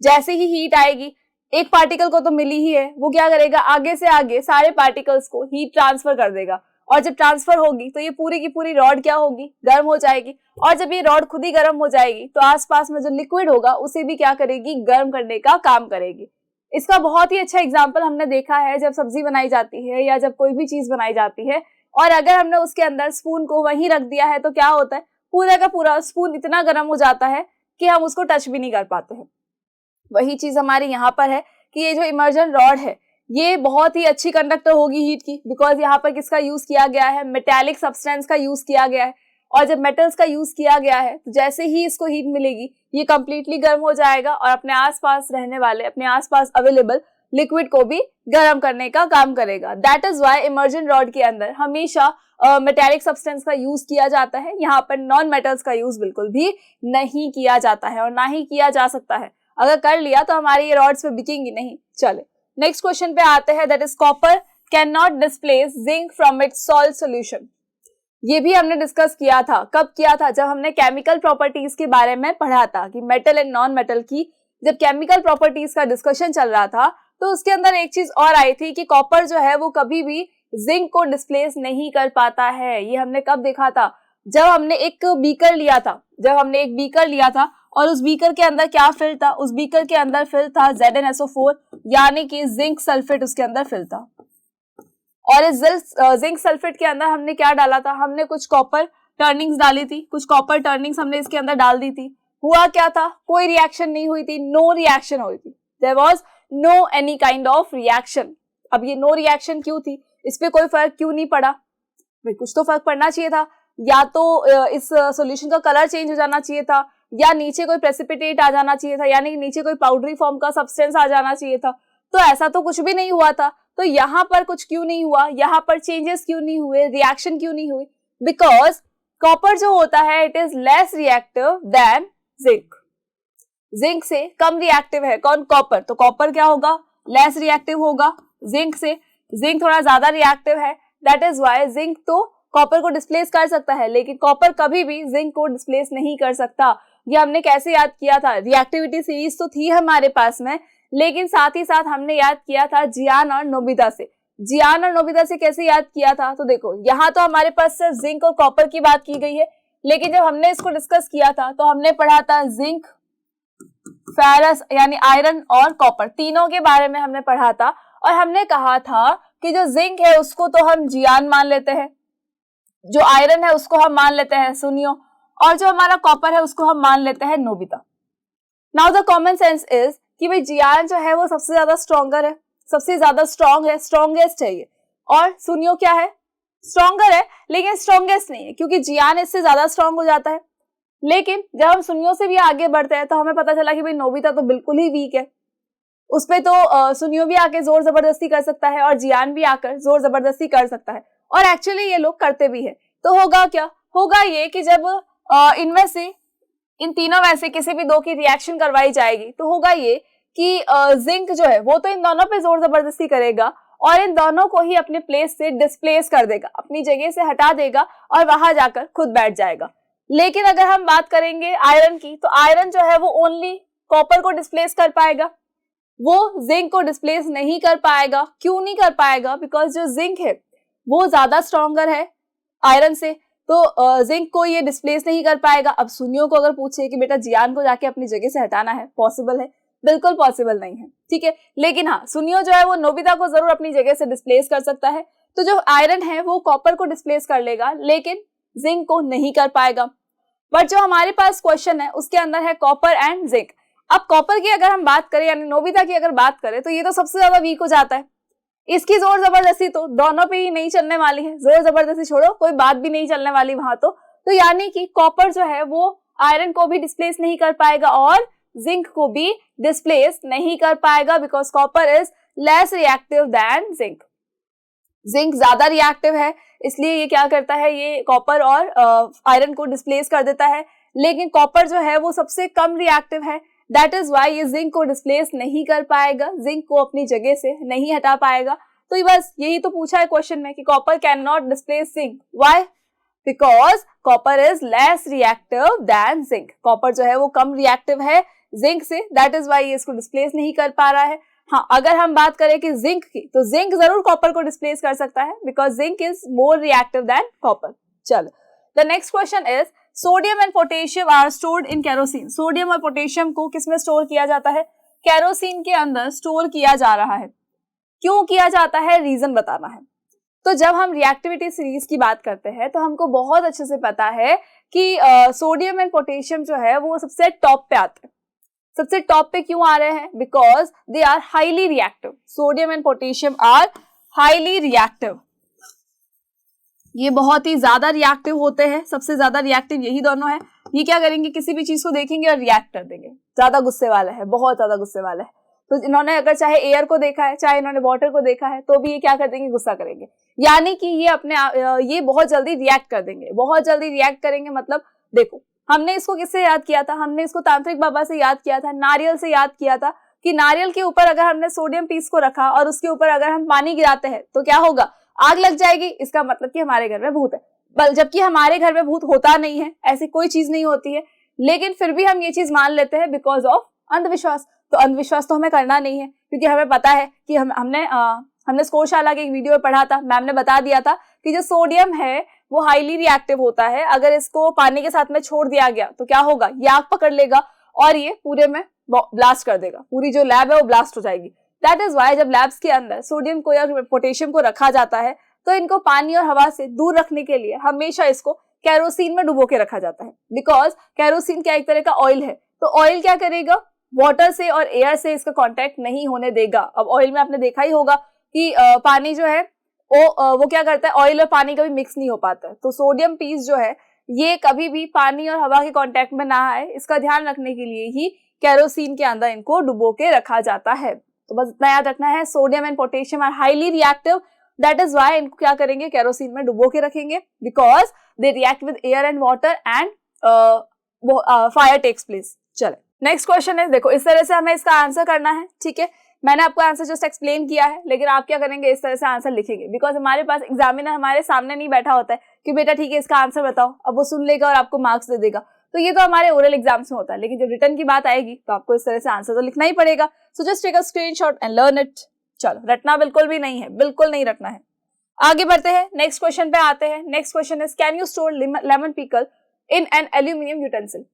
जैसे ही हीट आएगी, एक पार्टिकल को तो मिली ही है, वो क्या करेगा, आगे से आगे सारे पार्टिकल्स को हीट ट्रांसफर कर देगा और जब ट्रांसफर होगी तो ये पूरी की पूरी रॉड क्या होगी, गर्म हो जाएगी। और जब ये रॉड खुद ही गर्म हो जाएगी तो आसपास में जो लिक्विड होगा उसे भी क्या करेगी, गर्म करने का काम करेगी। इसका बहुत ही अच्छा एग्जांपल हमने देखा है जब सब्जी बनाई जाती है या जब कोई भी चीज बनाई जाती है और अगर हमने उसके अंदर स्पून को वहीं रख दिया है तो क्या होता है, पूरा का पूरा स्पून इतना गर्म हो जाता है कि हम उसको टच भी नहीं कर पाते हैं। वही चीज हमारी यहाँ पर है कि ये जो इमर्जन रॉड है ये बहुत ही अच्छी कंडक्टर होगी हीट की, बिकॉज यहाँ पर किसका यूज किया गया है, मेटालिक सब्सटेंस का यूज किया गया है। और जब मेटल्स का यूज किया गया है तो जैसे ही इसको हीट मिलेगी ये कंप्लीटली गर्म हो जाएगा और अपने आसपास रहने वाले, अपने आसपास अवेलेबल लिक्विड को भी गर्म करने का काम करेगा। That is why immersion rod के अंदर हमेशा मेटालिक सब्सटेंस का यूज किया जाता है। यहाँ पर नॉन मेटल्स का यूज बिल्कुल भी नहीं किया जाता है और ना ही किया जा सकता है। अगर कर लिया तो हमारी ये रॉड्स पे बिकेंगी नहीं। चले, नेक्स्ट क्वेश्चन पे आते हैं, that is copper can not displace zinc from its salt solution. ये भी हमने डिस्कस किया था। कब किया था? जब हमने केमिकल प्रॉपर्टीज के बारे में पढ़ा था कि मेटल एंड नॉन मेटल की जब केमिकल प्रॉपर्टीज का डिस्कशन चल रहा था तो उसके अंदर एक चीज और आई थी कि कॉपर जो है वो कभी भी जिंक को डिस्प्लेस नहीं कर पाता है। ये हमने कब देखा था? जब हमने एक बीकर लिया था और उस बीकर के अंदर क्या फिल था? उस बीकर के अंदर फिल था ZnSO4 यानी कि जिंक सल्फेट उसके अंदर फिल था। और इस जिंक सल्फेट के अंदर हमने क्या डाला था? हमने कुछ कॉपर टर्निंग्स डाली थी, कुछ कॉपर टर्निंग्स हमने इसके अंदर डाल दी थी। हुआ क्या था? कोई रिएक्शन नहीं हुई थी, नो रिएक्शन हुई थी। There was no any kind of reaction. अब ये नो रिएक्शन क्यों थी? इस पे कोई फर्क क्यों नहीं पड़ा? भाई कुछ तो फर्क पड़ना चाहिए था, या तो इस सॉल्यूशन का कलर चेंज हो जाना चाहिए था, या नीचे कोई प्रेसिपिटेट आ जाना चाहिए था, यानी कि नीचे कोई पाउडरी फॉर्म का सब्सटेंस आ जाना चाहिए था। तो ऐसा तो कुछ भी नहीं हुआ था। तो यहाँ पर कुछ क्यों नहीं हुआ? यहाँ पर चेंजेस क्यों नहीं हुए? रिएक्शन क्यों नहीं हुई? बिकॉज कॉपर जो होता है it is less reactive than zinc. Zinc से कम रिएक्टिव है कौन? कॉपर। तो कॉपर क्या होगा? लेस रिएक्टिव होगा जिंक से। जिंक थोड़ा ज्यादा रिएक्टिव है, दैट इज व्हाई जिंक तो कॉपर को डिस्प्लेस कर सकता है लेकिन कॉपर कभी भी जिंक को डिस्प्लेस नहीं कर सकता। ये हमने कैसे याद किया था? रिएक्टिविटी सीरीज तो थी हमारे पास में, लेकिन साथ ही साथ हमने याद किया था जियान और नोबिता से। जियान और नोबिता से कैसे याद किया था? तो देखो यहाँ तो हमारे पास सिर्फ जिंक और कॉपर की बात की गई है, लेकिन जब हमने इसको डिस्कस किया था तो हमने पढ़ा था जिंक, फेरस यानी आयरन और कॉपर, तीनों के बारे में हमने पढ़ा था। और हमने कहा था कि जो जिंक है उसको तो हम जियान मान लेते हैं, जो आयरन है उसको हम मान लेते हैं सुनियो, और जो हमारा कॉपर है उसको हम मान लेते हैं Nobita. Now the common sense is कि भाई जियान जो है वो सबसे ज्यादा स्ट्रॉन्गर है, सबसे ज्यादा स्ट्रॉन्ग है, स्ट्रॉन्गेस्ट है ये। और सुनियो क्या है? स्ट्रॉन्गर है लेकिन स्ट्रॉन्गेस्ट नहीं है, क्योंकि जियान इससे ज्यादा स्ट्रॉन्ग हो जाता है। लेकिन जब हम सुनियो से भी आगे बढ़ते हैं तो हमें पता चला कि भाई नोबिता तो बिल्कुल ही वीक है, उस पे तो सुनियो भी आके जोर जबरदस्ती कर सकता है और जियान भी आकर जोर जबरदस्ती कर सकता है, और एक्चुअली ये लोग करते भी है। तो होगा क्या? होगा ये कि जब इनमें से इन तीनों में से किसी भी दो की रिएक्शन करवाई जाएगी तो होगा ये कि जिंक जो है वो तो इन दोनों पे जोर जबरदस्ती करेगा और इन दोनों को ही अपने प्लेस से डिस्प्लेस कर देगा, अपनी जगह से हटा देगा और वहां जाकर खुद बैठ जाएगा। लेकिन अगर हम बात करेंगे आयरन की, तो आयरन जो है वो ओनली कॉपर को डिस्प्लेस कर पाएगा, वो जिंक को डिस्प्लेस नहीं कर पाएगा। क्यों नहीं कर पाएगा? बिकॉज जो जिंक है वो ज्यादा स्ट्रॉन्गर है आयरन से, तो जिंक को ये डिस्प्लेस नहीं कर पाएगा। अब सुनियो को अगर पूछे कि बेटा जियान को जाके अपनी जगह से हटाना है, पॉसिबल है? बिल्कुल पॉसिबल नहीं है, ठीक है। लेकिन हाँ, सुनियो जो है वो नोबिता को जरूर अपनी जगह से डिस्प्लेस कर सकता है। तो जो आयरन है वो कॉपर को डिस्प्लेस कर लेगा, लेकिन जिंक को नहीं कर पाएगा। बट जो हमारे पास क्वेश्चन है उसके अंदर है कॉपर एंड जिंक। अब कॉपर की अगर हम बात करें, यानी नोबिता की अगर बात करें, तो ये तो सबसे ज्यादा वीक हो जाता है। इसकी जोर जबरदस्ती तो दोनों पे ही नहीं चलने वाली है, जोर जबरदस्ती छोड़ो, कोई बात भी नहीं चलने वाली वहां तो यानी कि कॉपर जो है वो आयरन को भी डिस्प्लेस नहीं कर पाएगा और जिंक को भी डिस्प्लेस नहीं कर पाएगा, because copper is less reactive than zinc. Zinc ज्यादा रिएक्टिव है, इसलिए ये क्या करता है, ये कॉपर और आयरन को डिस्प्लेस कर देता है। लेकिन कॉपर जो है वो सबसे कम रिएक्टिव है, दैट इज वाई ये जिंक को डिस्प्लेस नहीं कर पाएगा, जिंक को अपनी जगह से नहीं हटा पाएगा। तो ये बस यही तो पूछा है क्वेश्चन में कि copper can not displace zinc, why? Because copper is less reactive than zinc. Copper जो है वो कम रिएक्टिव है जिंक से, दैट इज वाई ये इसको डिस्प्लेस नहीं कर पा रहा है। हाँ, अगर हम बात करें कि जिंक की, तो जिंक जरूर कॉपर को डिस्प्लेस कर सकता है, because zinc is more reactive then copper. चलो, the next question is sodium and potassium are stored in kerosene. Sodium और पोटेशियम को किसमें स्टोर किया जाता है? केरोसिन के अंदर स्टोर किया जा रहा है। क्यों किया जाता है, रीजन बताना है। तो जब हम रिएक्टिविटी सीरीज की बात करते हैं तो हमको बहुत अच्छे से पता है कि सोडियम एंड पोटेशियम जो है वो सबसे टॉप पे आते हैं। सबसे टॉप पे क्यों आ रहे हैं? Because they are highly reactive. Sodium and potassium are highly reactive, ये बहुत ही ज्यादा रिएक्टिव होते हैं। सबसे ज्यादा रिएक्टिव यही दोनों है। ये क्या करेंगे, किसी भी चीज को देखेंगे और रिएक्ट कर देंगे। ज्यादा गुस्से वाला है, बहुत ज्यादा गुस्से वाला है। तो इन्होंने अगर चाहे एयर को देखा है, चाहे इन्होंने वाटर को देखा है, तो भी ये क्या कर देंगे, गुस्सा करेंगे। यानी कि ये बहुत जल्दी रिएक्ट कर देंगे। बहुत जल्दी रिएक्ट करेंगे मतलब देखो, हमने इसको किससे याद किया था? हमने इसको तांत्रिक बाबा से याद किया था, नारियल से याद किया था कि नारियल के ऊपर अगर हमने सोडियम पीस को रखा और उसके ऊपर अगर हम पानी गिराते हैं तो क्या होगा, आग लग जाएगी। इसका मतलब कि हमारे घर में भूत है, जबकि हमारे घर में भूत होता नहीं है, ऐसी कोई चीज नहीं होती है। लेकिन फिर भी हम ये चीज मान लेते हैं बिकॉज ऑफ अंधविश्वास। तो अंधविश्वास तो हमें करना नहीं है, क्योंकि हमें पता है कि हमने स्कोरशाला के एक वीडियो में पढ़ा था, मैम ने बता दिया था कि जो सोडियम है वो हाईली रिएक्टिव होता है। अगर इसको पानी के साथ में छोड़ दिया गया तो क्या होगा, ये आग पकड़ लेगा और ये पूरे में ब्लास्ट कर देगा, पूरी जो लैब है वो ब्लास्ट हो जाएगी। दैट इज वाई जब लैब्स के अंदर सोडियम को या पोटेशियम को रखा जाता है तो इनको पानी और हवा से दूर रखने के लिए हमेशा इसको केरोसिन में डुबो के रखा जाता है। बिकॉज केरोसिन क्या एक तरह का ऑयल है, तो ऑयल क्या करेगा, वाटर से और एयर से इसका कांटेक्ट नहीं होने देगा। अब ऑयल में आपने देखा ही होगा कि पानी जो है वो क्या करता है, ऑयल और पानी कभी मिक्स नहीं हो पाता है। तो सोडियम पीस जो है ये कभी भी पानी और हवा के कांटेक्ट में ना आए, इसका ध्यान रखने के लिए ही केरोसिन के अंदर इनको डुबो के रखा जाता है। तो बस इतना याद रखना है, sodium and potassium are highly reactive, that is why इनको क्या करेंगे, केरोसिन में डुबो के रखेंगे, because they react with air and water and fire takes place. चले, नेक्स्ट क्वेश्चन है, देखो इस तरह से हमें इसका आंसर करना है, ठीक है। मैंने आपको आंसर जस्ट एक्सप्लेन किया है, लेकिन आप क्या करेंगे, इस तरह से आंसर लिखेंगे, बिकॉज हमारे पास एग्जामिनर हमारे सामने नहीं बैठा होता है कि बेटा ठीक है इसका आंसर बताओ, अब वो सुन लेगा और आपको मार्क्स दे देगा। तो ये तो हमारे ओरल एग्जाम्स में होता है, लेकिन जब रिटर्न की बात आएगी तो आपको इस तरह से आंसर तो लिखना ही पड़ेगा। So just take a screenshot and learn it. चलो, रटना बिल्कुल भी नहीं है, बिल्कुल नहीं रटना है। आगे बढ़ते हैं, नेक्स्ट क्वेश्चन पे आते हैं। Next question is, can you store lemon pickle in an aluminium utensil.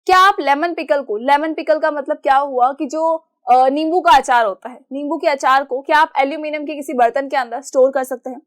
क्या आप लेमन पिकल को, लेमन पिकल का मतलब क्या हुआ कि जो नींबू का अचार होता है, नींबू के अचार को क्या आप एल्यूमिनियम के किसी बर्तन के अंदर स्टोर कर सकते हैं?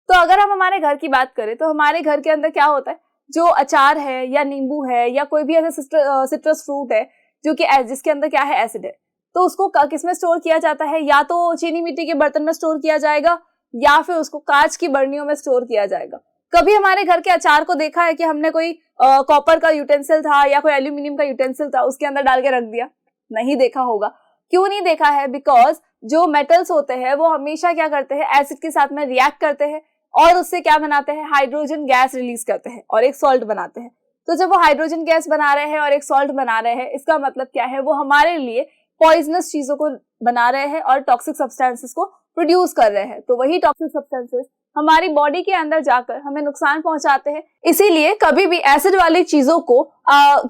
तो अगर हम हमारे घर की बात करें तो हमारे घर के अंदर क्या होता है, जो अचार है या नींबू है या कोई भी ऐसा सिट्रस फ्रूट है जो कि जिसके अंदर क्या है, एसिड है, तो उसको किसमें स्टोर किया जाता है? या तो चीनी मिट्टी के बर्तन में स्टोर किया जाएगा या फिर उसको कांच की बर्नियों में स्टोर किया जाएगा। कभी हमारे घर के अचार को देखा है कि हमने कोई कॉपर का यूटेंसिल था या कोई एल्यूमिनियम का यूटेंसिल था उसके अंदर डाल के रख दिया? नहीं देखा होगा। क्यों नहीं देखा है? बिकॉज जो मेटल्स होते हैं वो हमेशा क्या करते हैं, एसिड के साथ में रिएक्ट करते हैं और उससे क्या बनाते हैं, हाइड्रोजन गैस रिलीज करते हैं और एक सॉल्ट बनाते हैं। तो जब वो हाइड्रोजन गैस बना रहे हैं और एक सॉल्ट बना रहे हैं, इसका मतलब क्या है, वो हमारे लिए पॉइजनस चीजों को बना रहे हैं और टॉक्सिक सब्सटेंसेस को प्रोड्यूस कर रहे हैं। तो वही टॉक्सिक सब्सटेंसेस हमारी बॉडी के अंदर जाकर हमें नुकसान पहुंचाते हैं। इसीलिए कभी भी एसिड वाली चीजों को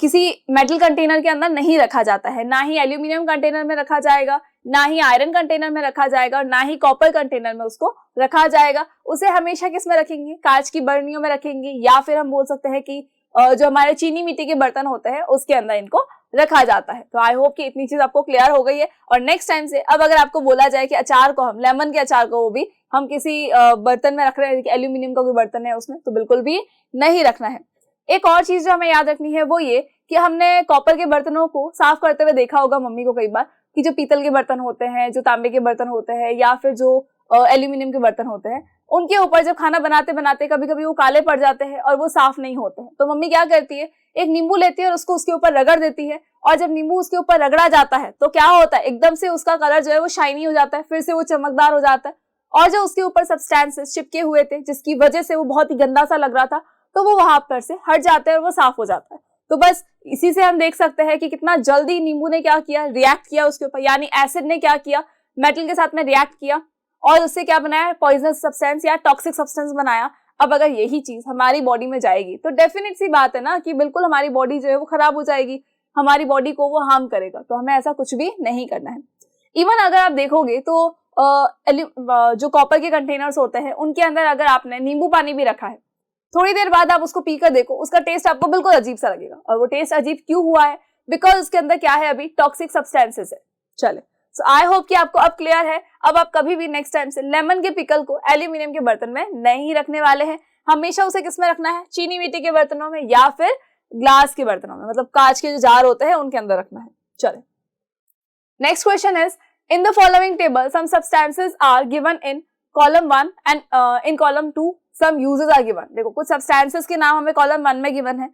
किसी मेटल कंटेनर के अंदर नहीं रखा जाता है, ना ही एल्यूमिनियम कंटेनर में रखा जाएगा, ना ही आयरन कंटेनर में रखा जाएगा, और ना ही कॉपर कंटेनर में उसको रखा जाएगा। उसे हमेशा किस में रखेंगे, कांच की बर्नियों में रखेंगे, या फिर हम बोल सकते हैं कि जो हमारे चीनी मिट्टी के बर्तन होते हैं उसके अंदर इनको रखा जाता है। तो आई होप कि इतनी चीज आपको क्लियर हो गई है। और नेक्स्ट टाइम से अब अगर आपको बोला जाए कि अचार को हम लेमन के अचार को वो भी हम किसी बर्तन में रख रहे हैं, एल्यूमिनियम का कोई बर्तन है उसमें, तो बिल्कुल भी नहीं रखना है। एक और चीज जो हमें याद रखनी है वो ये कि हमने कॉपर के बर्तनों को साफ करते हुए देखा होगा मम्मी को कई बार, कि जो पीतल के बर्तन होते हैं, जो तांबे के बर्तन होते हैं, या फिर जो एल्यूमिनियम के बर्तन होते हैं, उनके ऊपर जब खाना बनाते बनाते कभी कभी वो काले पड़ जाते हैं और वो साफ नहीं होते हैं। तो मम्मी क्या करती है, एक नींबू लेती है और उसको उसके ऊपर रगड़ देती है, और जब नींबू उसके ऊपर रगड़ा जाता है तो क्या होता है, एकदम से उसका कलर जो है वो शाइनी हो जाता है, फिर से वो चमकदार हो जाता है, और जो उसके ऊपर सब्सटेंसेस चिपके हुए थे जिसकी वजह से वो बहुत ही गंदा सा लग रहा था, तो वो वहां पर से हट जाते हैं और वो साफ हो जाता है। तो बस इसी से हम देख सकते हैं कि कितना जल्दी नींबू ने क्या किया, रिएक्ट किया उसके ऊपर, यानी एसिड ने क्या किया, मेटल के साथ में रिएक्ट किया और उससे क्या बनाया, पॉइजनस सब्सटेंस या टॉक्सिक सब्सटेंस बनाया। अब अगर यही चीज हमारी बॉडी में जाएगी तो डेफिनेट सी बात है ना कि बिल्कुल हमारी बॉडी जो है वो खराब हो जाएगी, हमारी बॉडी को वो हार्म करेगा। तो हमें ऐसा कुछ भी नहीं करना है। इवन अगर आप देखोगे तो जो कॉपर के कंटेनर्स होते हैं उनके अंदर अगर आपने नींबू पानी भी रखा है, थोड़ी देर बाद आप उसको पीकर देखो, उसका टेस्ट आपको बिल्कुल अजीब सा लगेगा। और वो टेस्ट अजीब क्यों हुआ है, बिकॉज उसके अंदर क्या है, अभी टॉक्सिक सब्सटेंसेस है। चले, सो आई होप कि आपको अब क्लियर है। अब आप कभी भी नेक्स्ट टाइम से लेमन के पिकल को एल्यूमिनियम के बर्तन में नहीं रखने वाले हैं, हमेशा उसे किस में रखना है, चीनी मिट्टी के बर्तनों में या फिर ग्लास के बर्तनों में, मतलब कांच के जो जार होते हैं उनके अंदर रखना है। चले, next question is, in the following table some substances are given in column 1 and in column 2 some uses are given. देखो, कुछ सब्सटेंसेस के नाम हमें कॉलम 1 में गिवन है,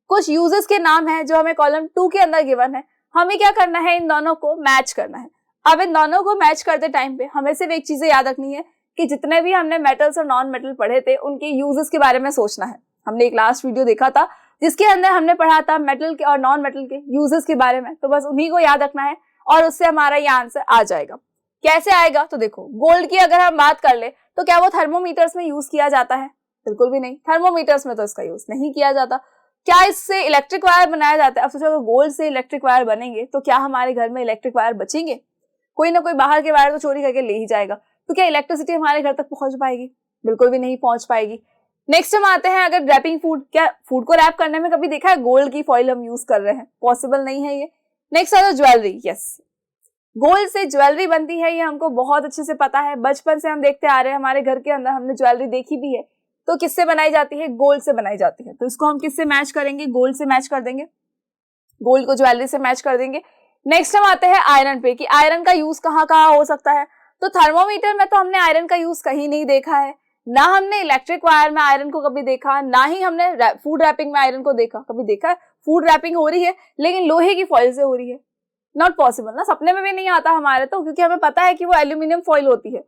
कुछ यूजेस के नाम है जो हमें कॉलम 2 के अंदर गिवन है। हमें क्या करना है, इन दोनों को मैच करना है। अब इन दोनों को मैच करते टाइम पे हमें सिर्फ एक चीजें याद रखनी है कि जितने भी हमने मेटल्स और नॉन मेटल पढ़े थे उनके यूजेस के बारे में सोचना है। हमने एक लास्ट वीडियो देखा था जिसके अंदर हमने पढ़ा था मेटल के और नॉन मेटल के यूजेस के बारे में, तो बस उन्हीं को याद रखना है और उससे हमारा ये आंसर आ जाएगा। कैसे आएगा, तो देखो, गोल्ड की अगर हम बात कर ले तो क्या वो थर्मोमीटर्स में यूज किया जाता है, बिल्कुल भी नहीं, थर्मोमीटर्स में तो इसका यूज नहीं किया जाता। क्या इससे इलेक्ट्रिक वायर बनाया जाता है, अब सोचो अगर गोल्ड से इलेक्ट्रिक वायर बनेंगे तो क्या हमारे घर में इलेक्ट्रिक वायर बचेंगे, कोई ना कोई बाहर के वायर तो चोरी करके ले ही जाएगा, तो क्या इलेक्ट्रिसिटी हमारे घर तक पहुंच पाएगी, बिल्कुल भी नहीं पहुंच पाएगी। नेक्स्ट हम आते हैं, अगर रैपिंग फूड, क्या फूड को रैप करने में कभी देखा है गोल्ड की फॉइल हम यूज कर रहे हैं, पॉसिबल नहीं है ये। नेक्स्ट आता है ज्वेलरी, यस, गोल्ड से ज्वेलरी बनती है, ये हमको बहुत अच्छे से पता है, बचपन से हम देखते आ रहे हैं, हमारे घर के अंदर हमने ज्वेलरी देखी भी है। तो किससे बनाई जाती है, गोल्ड से बनाई जाती है, तो इसको हम किससे मैच करेंगे, गोल्ड से मैच कर देंगे, गोल्ड को ज्वेलरी से मैच कर देंगे। नेक्स्ट हम आते हैं आयरन पे, कि आयरन का यूज कहाँ कहाँ हो सकता है, तो थर्मोमीटर में तो हमने आयरन का यूज कहीं नहीं देखा है, ना हमने इलेक्ट्रिक वायर में आयरन को कभी देखा, ना ही हमने फूड रैपिंग में आयरन को देखा, कभी देखा है फूड रैपिंग हो रही है लेकिन लोहे की फॉइल से हो रही है, नॉट पॉसिबल ना, सपने में भी नहीं आता हमारे तो, क्योंकि हमें पता है कि वो एल्यूमिनियम फॉइल होती है।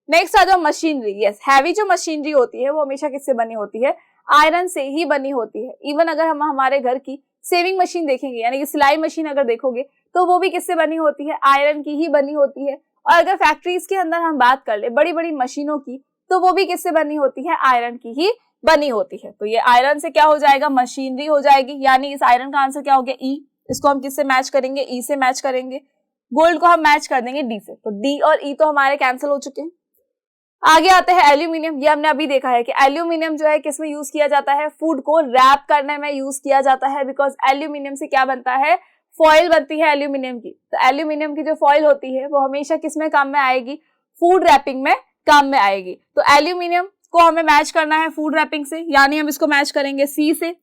नेक्स्ट आ जाओ मशीनरी, यस, हैवी जो मशीनरी होती है वो हमेशा किससे बनी होती है, आयरन से ही बनी होती है। इवन अगर हम हमारे घर की सेविंग मशीन देखेंगे, यानी कि सिलाई मशीन अगर देखोगे तो वो भी किससे बनी होती है, आयरन की ही बनी होती है। और अगर फैक्ट्रीज के अंदर हम बात कर ले बड़ी बड़ी मशीनों की, तो वो भी किससे बनी होती है, आयरन की ही बनी होती है। तो ये आयरन से क्या हो जाएगा, मशीनरी हो जाएगी, यानी इस आयरन का आंसर क्या हो गया, ई। इसको हम किससे मैच करेंगे, ई से मैच करेंगे। गोल्ड को हम मैच कर देंगे डी से, तो डी और ई तो हमारे कैंसिल हो चुके हैं। आगे आते हैं एल्यूमिनियम, ये हमने अभी देखा है कि एल्यूमिनियम जो है किसमें यूज किया जाता है, फूड को रैप करने में यूज किया जाता है, बिकॉज एल्यूमिनियम से क्या बनता है, फॉइल बनती है एल्यूमिनियम की। तो एल्यूमिनियम की जो फॉइल होती है वो हमेशा किसमें काम में आएगी, फूड रैपिंग में काम में आएगी। तो एल्यूमिनियम को हमें मैच करना है फूड रैपिंग से, यानी हम इसको मैच करेंगे सी से।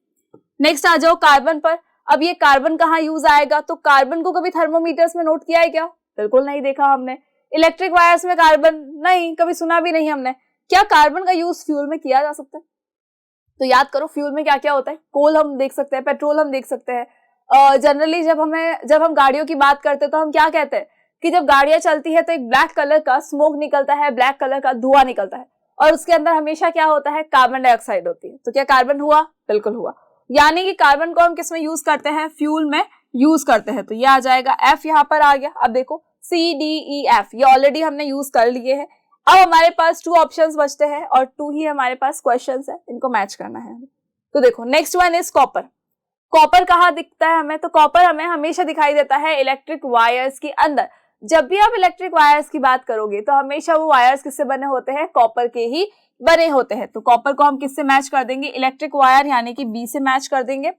नेक्स्ट आ जाओ कार्बन पर, अब ये कार्बन कहाँ यूज आएगा, तो कार्बन को कभी थर्मोमीटर्स में नोट किया है क्या, बिल्कुल नहीं देखा हमने। इलेक्ट्रिक वायर्स में कार्बन नहीं, कभी सुना भी नहीं हमने। क्या कार्बन का यूज फ्यूल में किया जा सकता है, तो याद करो फ्यूल में क्या क्या होता है, कोल हम देख सकते हैं, पेट्रोल हम देख सकते हैं। जनरली जब हम गाड़ियों की बात करते हैं तो हम क्या कहते हैं कि जब गाड़ियां चलती है तो एक ब्लैक कलर का स्मोक निकलता है, ब्लैक कलर का धुआं निकलता है, और उसके अंदर हमेशा क्या होता है, कार्बन डाइऑक्साइड होती है। तो क्या कार्बन हुआ, बिल्कुल हुआ, यानी कि कार्बन को हम किसमें यूज करते हैं, फ्यूल में यूज करते हैं। तो ये आ जाएगा F, यहाँ पर आ गया। अब देखो CDEF ये ऑलरेडी हमने यूज कर लिए हैं। अब हमारे पास 2 ऑप्शंस बचते हैं और 2 ही हमारे पास क्वेश्चंस है, इनको मैच करना है। तो देखो next one is copper. Copper कहाँ दिखता है हमें? तो कॉपर हमें हमेशा दिखाई देता है इलेक्ट्रिक वायर्स के अंदर। जब भी आप इलेक्ट्रिक वायर्स की बात करोगे तो हमेशा वो वायर्स किससे बने होते हैं? कॉपर के ही बने होते हैं। तो कॉपर को हम किससे मैच कर देंगे? इलेक्ट्रिक वायर यानी कि बी से मैच कर देंगे।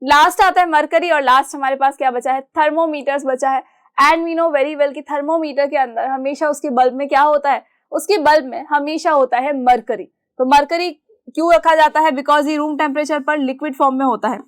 लास्ट आता है मरकरी और लास्ट हमारे पास क्या बचा है? थर्मोमीटर्स बचा है। And we know very well कि थर्मोमीटर के अंदर हमेशा उसके बल्ब में क्या होता है? उसके बल्ब में हमेशा होता है मरकरी। तो मरकरी क्यों रखा जाता है? बिकॉज ये रूम टेम्परेचर पर लिक्विड फॉर्म में होता है।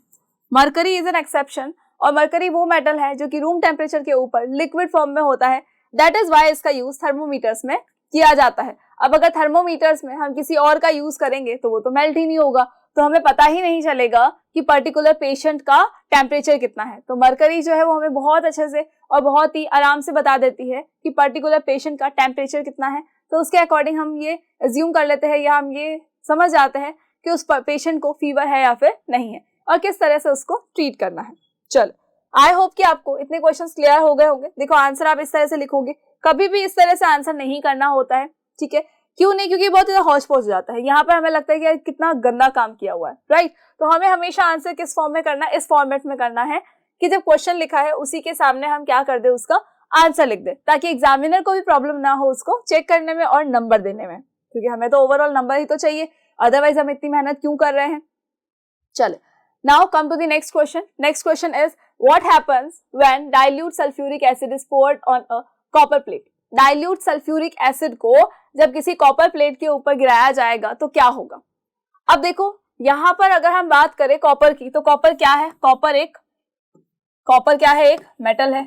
मरकरी इज एन एक्सेप्शन और मरकरी वो मेटल है जो कि रूम टेम्परेचर के ऊपर लिक्विड फॉर्म में होता है। दैट इज वाई इसका यूज थर्मोमीटर्स में किया जाता है। अब अगर थर्मोमीटर्स में हम किसी और का यूज करेंगे तो वो तो मेल्ट ही नहीं होगा, तो हमें पता ही नहीं चलेगा कि पर्टिकुलर पेशेंट का टेम्परेचर कितना है। तो मरकरी जो है वो हमें बहुत अच्छे से और बहुत ही आराम से बता देती है कि पर्टिकुलर पेशेंट का टेम्परेचर कितना है। तो उसके अकॉर्डिंग हम ये अज्यूम कर लेते हैं या हम ये समझ जाते हैं कि उस पेशेंट को फीवर है या फिर नहीं है और किस तरह से उसको ट्रीट करना है। चलो, आई होप कि आपको इतने क्वेश्चंस क्लियर हो गए होंगे। देखो आंसर आप इस तरह से लिखोगे, कभी भी इस तरह से आंसर नहीं करना होता है, ठीक है? क्यों नहीं? क्योंकि बहुत ज्यादा हौच पौच हो जाता है। यहाँ पर हमें लगता है कि कितना गंदा काम किया हुआ है, राइट? तो हमें हमेशा आंसर किस फॉर्म में करना है? इस फॉर्मेट में करना है कि जब क्वेश्चन लिखा है उसी के सामने हम क्या कर दे? उसका आंसर लिख दे, ताकि एग्जामिनर को भी प्रॉब्लम ना हो उसको चेक करने में और नंबर देने में, क्योंकि हमें तो ओवरऑल नंबर ही तो चाहिए, अदरवाइज हम इतनी मेहनत क्यों कर रहे हैं। चलो, now come to the next question. Next question is, what happens when dilute sulfuric acid is poured on a copper plate? Dilute sulfuric acid को जब किसी कॉपर प्लेट के ऊपर गिराया जाएगा तो क्या होगा? अब देखो यहाँ पर अगर हम बात करें कॉपर की, तो कॉपर क्या है? कॉपर क्या है? एक मेटल है।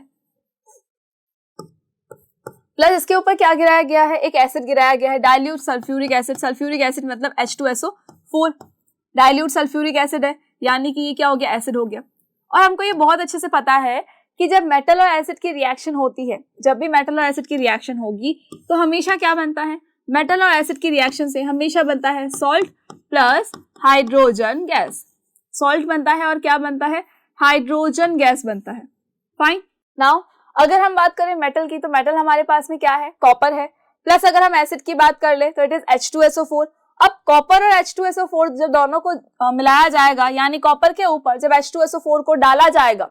प्लस इसके ऊपर क्या गिराया गया है? एक एसिड गिराया गया है, dilute sulphuric acid. Sulphuric acid मतलब H2SO4। डाइल्यूट सल्फ्यूरिक एसिड है, यानी कि ये क्या हो गया? एसिड हो गया। और हमको ये बहुत अच्छे से पता है कि जब मेटल और एसिड की रिएक्शन होती है, जब भी मेटल और एसिड की रिएक्शन होगी तो हमेशा क्या बनता है? मेटल और एसिड की रिएक्शन से हमेशा बनता है salt plus hydrogen gas. Salt बनता है और क्या बनता है? हाइड्रोजन गैस बनता है। फाइन। नाउ अगर हम बात करें मेटल की, तो मेटल हमारे पास में क्या है? कॉपर है। प्लस अगर हम एसिड की बात कर ले तो इट इज H2SO4। अब कॉपर और H2SO4 जब दोनों को मिलाया जाएगा, यानी कॉपर के ऊपर जब H2SO4 को डाला जाएगा,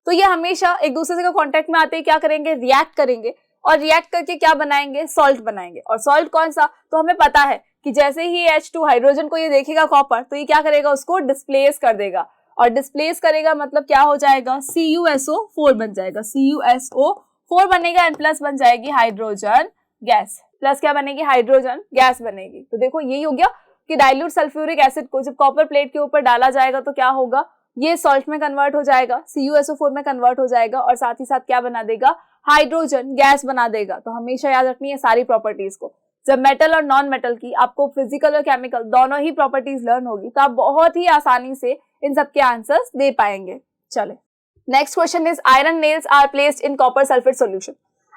तो ये हमेशा एक दूसरे के कांटेक्ट में आते ही क्या करेंगे? रिएक्ट करेंगे और रिएक्ट करके क्या बनाएंगे? सॉल्ट बनाएंगे। और सॉल्ट कौन सा? तो हमें पता है कि जैसे ही H2 हाइड्रोजन को ये देखेगा कॉपर, तो ये क्या करेगा? उसको डिस्प्लेस कर देगा। और डिस्प्लेस करेगा मतलब क्या हो जाएगा? CuSO4 बन जाएगा। CuSO4 बनेगा एंड प्लस बन जाएगी हाइड्रोजन गैस। प्लस क्या बनेगी? हाइड्रोजन गैस बनेगी। तो देखो यही हो गया कि डाइल्यूट सल्फ्यूरिक एसिड को जब कॉपर प्लेट के ऊपर डाला जाएगा तो क्या होगा? ये सॉल्ट में कन्वर्ट हो जाएगा, CuSO4 में कन्वर्ट हो जाएगा और साथ ही साथ क्या बना देगा? हाइड्रोजन गैस बना देगा। तो हमेशा याद रखनी है सारी प्रॉपर्टीज को। जब मेटल और नॉन मेटल की आपको फिजिकल और केमिकल दोनों ही प्रॉपर्टीज लर्न होगी तो आप बहुत ही आसानी से इन सबके आंसर्स दे पाएंगे। चले, next question is, iron nails are placed in copper sulphate solution.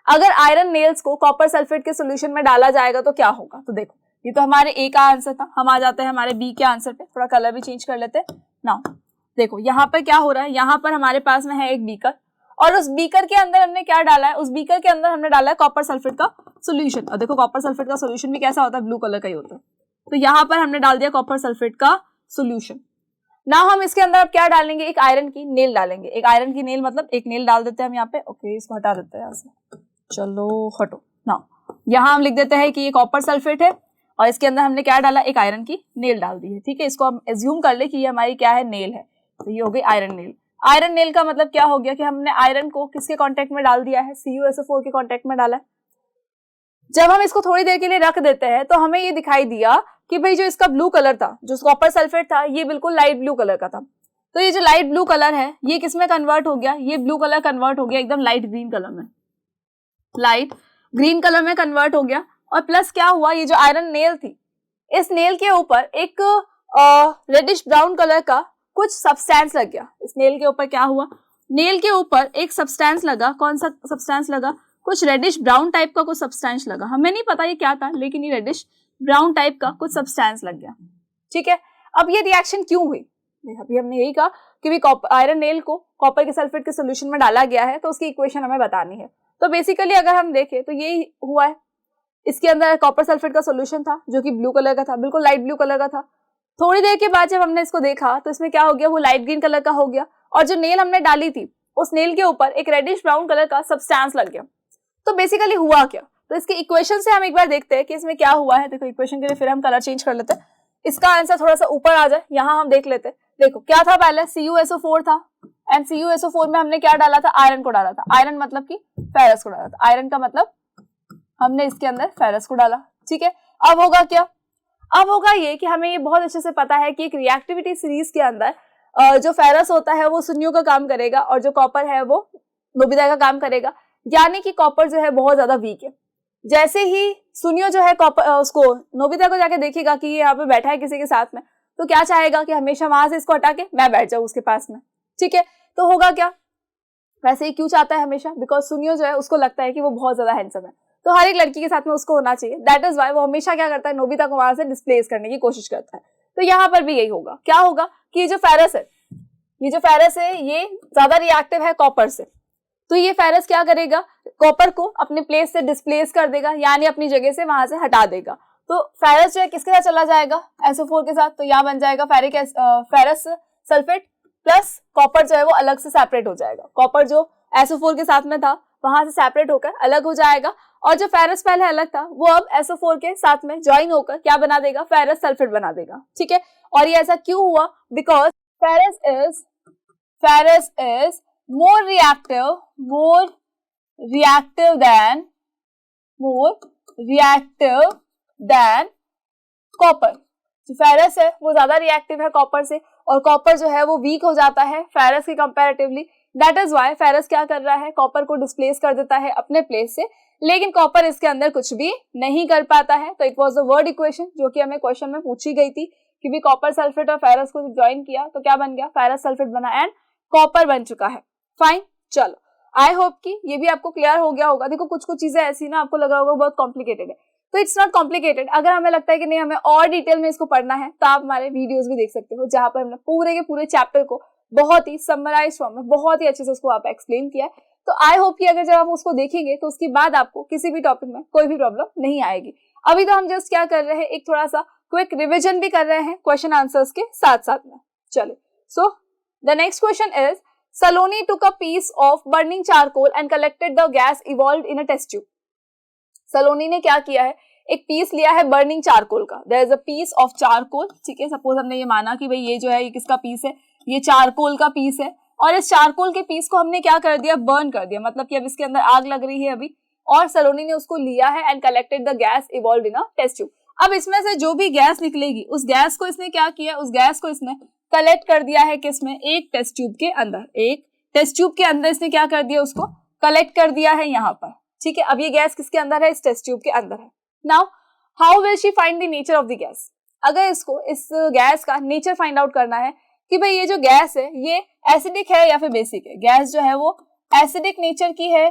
अगर आयरन नेल्स को कॉपर सल्फेट के सॉल्यूशन में डाला जाएगा तो क्या होगा? तो देखो ये तो हमारे ए का आंसर था, हम आ जाते हैं हमारे बी के आंसर पे। थोड़ा कलर भी चेंज कर लेते हैं। नाउ देखो यहाँ पर क्या हो रहा है? यहाँ पर हमारे पास में है एक बीकर और उस बीकर के अंदर हमने क्या डाला है? उस बीकर के अंदर हमने डाला है कॉपर सल्फेट का सॉल्यूशन। और देखो कॉपर सल्फेट का सॉल्यूशन भी कैसा होता है? ब्लू कलर का ही होता है। तो यहाँ पर हमने डाल दिया कॉपर सल्फेट का सॉल्यूशन। नाउ हम इसके अंदर अब क्या डालेंगे? एक आयरन की नेल डालेंगे। एक आयरन की नेल मतलब एक नेल डाल देते हैं हम यहाँ पे। ओके, इसको हटा देते हैं यहाँ से। चलो हटो। नाउ यहाँ हम लिख देते हैं कि ये कॉपर सल्फेट है और इसके अंदर हमने क्या डाला? एक आयरन की नेल डाल दी है। ठीक है, इसको हम एज्यूम कर ले कि ये हमारी क्या है? नेल है। तो ये हो गई आयरन नेल। आयरन नेल का मतलब क्या हो गया कि हमने आयरन को किसके कांटेक्ट में डाल दिया है? CuSO4 के कांटेक्ट में डाला है। जब हम इसको थोड़ी देर के लिए रख देते हैं तो हमें ये दिखाई दिया कि भाई जो इसका ब्लू कलर था, जो कॉपर सल्फेट था, ये बिल्कुल लाइट ब्लू कलर का था। तो ये जो लाइट ब्लू कलर है ये किस में कन्वर्ट हो गया? ये ब्लू कलर कन्वर्ट हो गया एकदम लाइट ग्रीन कलर में। लाइट ग्रीन कलर में कन्वर्ट हो गया। और प्लस क्या हुआ? ये जो आयरन नेल थी, इस नेल के ऊपर एक रेडिश ब्राउन कलर का कुछ सब्सटेंस लग गया। इस नेल के ऊपर क्या हुआ? नेल के ऊपर एक सब्सटेंस लगा। कौन सा सब्सटेंस लगा? कुछ रेडिश ब्राउन टाइप का कुछ सब्सटेंस लगा। हमें नहीं पता ये क्या था, लेकिन ये रेडिश ब्राउन टाइप का कुछ सब्सटेंस लग गया। ठीक है, अब ये रिएक्शन क्यों हुई? अभी हमने यही कहा कि भी आयरन नेल को कॉपर के सल्फेट के सोल्यूशन में डाला गया है तो उसकी इक्वेशन हमें बतानी है। तो बेसिकली अगर हम देखें तो यही हुआ है, इसके अंदर कॉपर सल्फेट का सोल्यूशन था जो कि ब्लू कलर का था, बिल्कुल लाइट ब्लू कलर का था। थोड़ी देर के बाद जब हमने इसको देखा तो इसमें क्या हो गया, वो लाइट ग्रीन कलर का हो गया और जो नेल हमने डाली थी उस नेल के ऊपर एक रेडिश ब्राउन कलर का सब्सटेंस लग गया। तो बेसिकली हुआ क्या, तो इसके इक्वेशन से हम एक बार देखते हैं कि इसमें क्या हुआ है। देखो इक्वेशन के लिए फिर हम कलर चेंज कर लेते हैं, इसका आंसर थोड़ा सा ऊपर आ जाए, यहाँ हम देख लेते हैं। देखो क्या था, पहले CuSO4 था एंड CuSO4 में हमने क्या डाला था, आयरन को डाला था। आयरन मतलब कि फेरस को डाला था, आयरन का मतलब हमने इसके अंदर फेरस को डाला, ठीक है। अब होगा क्या, अब होगा ये कि हमें ये बहुत अच्छे से पता है कि एक रिएक्टिविटी सीरीज के अंदर जो फेरस होता है वो शून्यों का काम करेगा और जो कॉपर है वो नोबिता का काम करेगा, यानी कि कॉपर जो है बहुत ज्यादा वीक है। जैसे ही शून्य जो है कॉपर उसको नोबिता को जाके देखेगा कि ये यहाँ पे बैठा है किसी के साथ में, तो क्या चाहेगा कि हमेशा वहां से इसको हटा के मैं बैठ जाऊं उसके पास में, ठीक है। तो होगा क्या, वैसे ही क्यों चाहता है हमेशा, बिकॉज शून्य जो है उसको लगता है कि वो बहुत ज्यादा हैंडसम है, तो हर एक लड़की के साथ में उसको होना चाहिए। दैट इज वाई वो हमेशा क्या करता है, नोबिता को वहां से डिस्प्लेस करने की कोशिश करता है। तो यहाँ पर भी यही होगा, क्या होगा कि ये जो फेरस है ये ज्यादा रिएक्टिव है कॉपर से, तो ये फेरस क्या करेगा, कॉपर को अपने प्लेस से डिस्प्लेस कर देगा, यानी अपनी जगह से वहां से हटा देगा। तो फेरस जो है किसके साथ चला जाएगा, SO4 के साथ, तो यहाँ बन जाएगा फेरस सल्फेट प्लस कॉपर जो है वो अलग से सेपरेट हो जाएगा। कॉपर जो SO4 के साथ में था वहां से सेपरेट होकर अलग हो जाएगा और जो फेरस पहले अलग था वो अब SO4 के साथ में ज्वाइन होकर क्या बना देगा, फेरस सल्फेट बना देगा, ठीक है। और ये ऐसा क्यों हुआ, because ferrous is more reactive than copper. जो फेरस है वो ज्यादा रिएक्टिव है कॉपर से और कॉपर जो है वो वीक हो जाता है फेरस के comparatively. That is why ferrous क्या कर रहा है, कॉपर को डिस्प्लेस कर देता है अपने प्लेस से, लेकिन कॉपर इसके अंदर कुछ भी नहीं कर पाता है। तो it was the word equation जो कि हमें क्वेश्चन में पूछी गई थी कि भी कॉपर सल्फेट और फेरस को ज्वाइन किया तो क्या बन गया, फेरस सल्फेट बना एंड कॉपर बन चुका है। फाइन, चलो आई होप कि ये भी आपको क्लियर हो गया होगा। देखो कुछ चीजें ऐसी ना आपको लगा होगा बहुत कॉम्प्लिकेटेड है, तो इट्स नॉट कॉम्प्लिकेटेड। अगर हमें लगता है कि नहीं हमें और डिटेल में इसको पढ़ना है तो आप हमारे वीडियोस भी देख सकते हो जहां पर हमने पूरे के पूरे चैप्टर को बहुत ही समराइज फॉर्म में बहुत ही अच्छे से उसको आप एक्सप्लेन किया है। तो आई होप कि अगर जब आप उसको देखेंगे तो उसके बाद आपको किसी भी टॉपिक में कोई भी प्रॉब्लम नहीं आएगी। अभी तो हम जस्ट क्या कर रहे हैं, एक थोड़ा सा क्विक रिविजन भी कर रहे हैं क्वेश्चन आंसर्स के साथ साथ में। चलिए, so the next question is Saloni took a piece of burning charcoal and collected the gas evolved in a test tube. सलोनी ने क्या किया है, एक पीस लिया है बर्निंग चारकोल का। There is a piece of charcoal, ठीक है। सपोज हमने ये माना कि भाई ये जो है ये किसका पीस है, ये चारकोल का पीस है और इस चारकोल के पीस को हमने क्या कर दिया, बर्न कर दिया, मतलब कि अब इसके अंदर आग लग रही है अभी, और सलोनी ने उसको लिया है and collected the gas evolved in a test tube. अब इसमें से जो भी गैस निकलेगी उस गैस को इसने क्या किया, उस गैस को इसने कलेक्ट कर दिया है किसमें, एक टेस्ट ट्यूब के अंदर। एक टेस्ट ट्यूब के अंदर इसने क्या कर दिया, उसको कलेक्ट कर दिया है यहाँ पर, ठीक है। अब ये गैस किसके अंदर है, इस टेस्ट ट्यूब के अंदर है। Now how will she find the nature of the gas. अगर इसको इस गैस का नेचर फाइंड आउट करना है कि भाई ये जो गैस है ये एसिडिक है या फिर बेसिक है, गैस जो है वो एसिडिक नेचर की है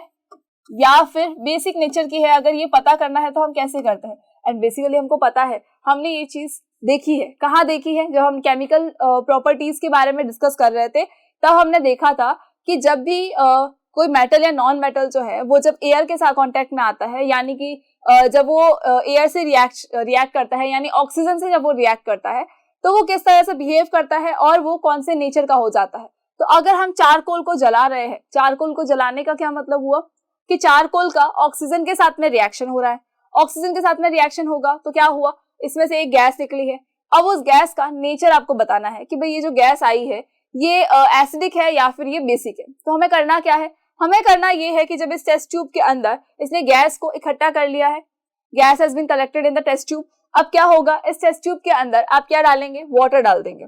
या फिर बेसिक नेचर की है, अगर ये पता करना है तो हम कैसे करते हैं। एंड बेसिकली हमको पता है, हमने ये चीज देखी है, कहाँ देखी है, जब हम केमिकल प्रॉपर्टीज के बारे में डिस्कस कर रहे थे तब हमने देखा था कि जब भी कोई मेटल या नॉन मेटल जो है वो जब एयर के साथ कांटेक्ट में आता है, यानी कि जब वो एयर से रिएक्ट करता है, यानी ऑक्सीजन से जब वो रिएक्ट करता है तो वो किस तरह से बिहेव करता है और वो कौन से नेचर का हो जाता है। तो अगर हम चारकोल को जला रहे हैं, चारकोल को जलाने का क्या मतलब हुआ कि चारकोल का ऑक्सीजन के साथ में रिएक्शन हो रहा है, ऑक्सीजन के साथ में रिएक्शन होगा तो क्या हुआ, इसमें से एक गैस निकली है। अब उस गैस का नेचर आपको बताना है कि भाई ये जो गैस आई है ये एसिडिक है या फिर ये बेसिक है। तो हमें करना क्या है, हमें करना ये है कि जब इस टेस्ट ट्यूब के अंदर इसने गैस को इकट्ठा कर लिया है, gas has been collected in the test tube, अब क्या होगा, इस टेस्ट ट्यूब के अंदर आप क्या डालेंगे, वाटर डाल देंगे।